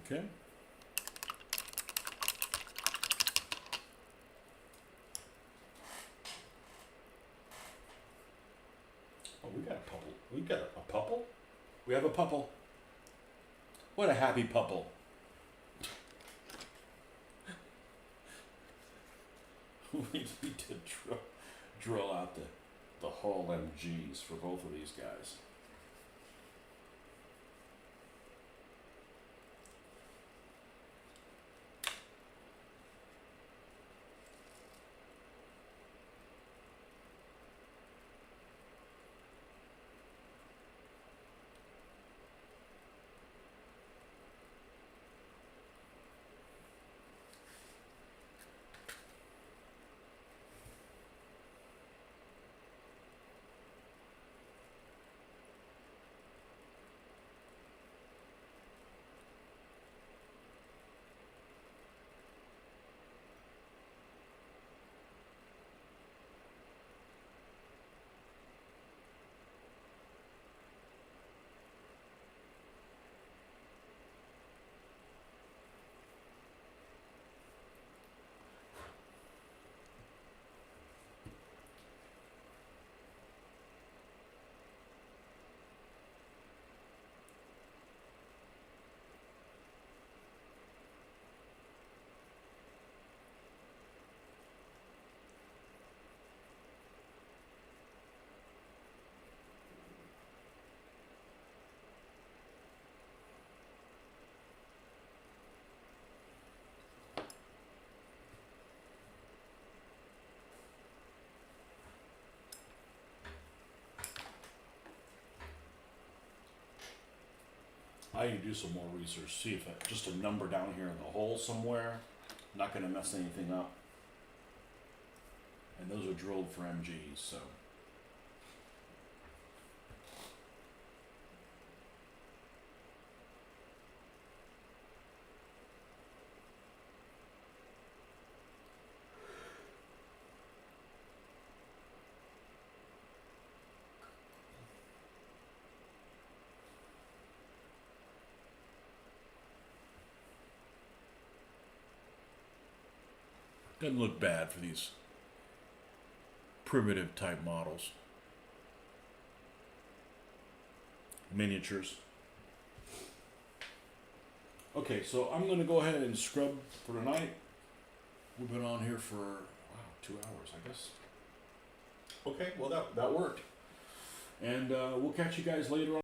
Okay. Oh, we got a couple. We got a couple? We have a couple. What a happy couple. We need to drill out the whole MGs for both of these guys. I need to do some more research, see if just a number down here in the hole somewhere, not going to mess anything up. And those are drilled for MGs, so. Doesn't look bad for these primitive type models. Miniatures. Okay, so I'm going to go ahead and scrub for tonight. We've been on here for, wow, 2 hours, I guess. Okay, well, that worked. And we'll catch you guys later on.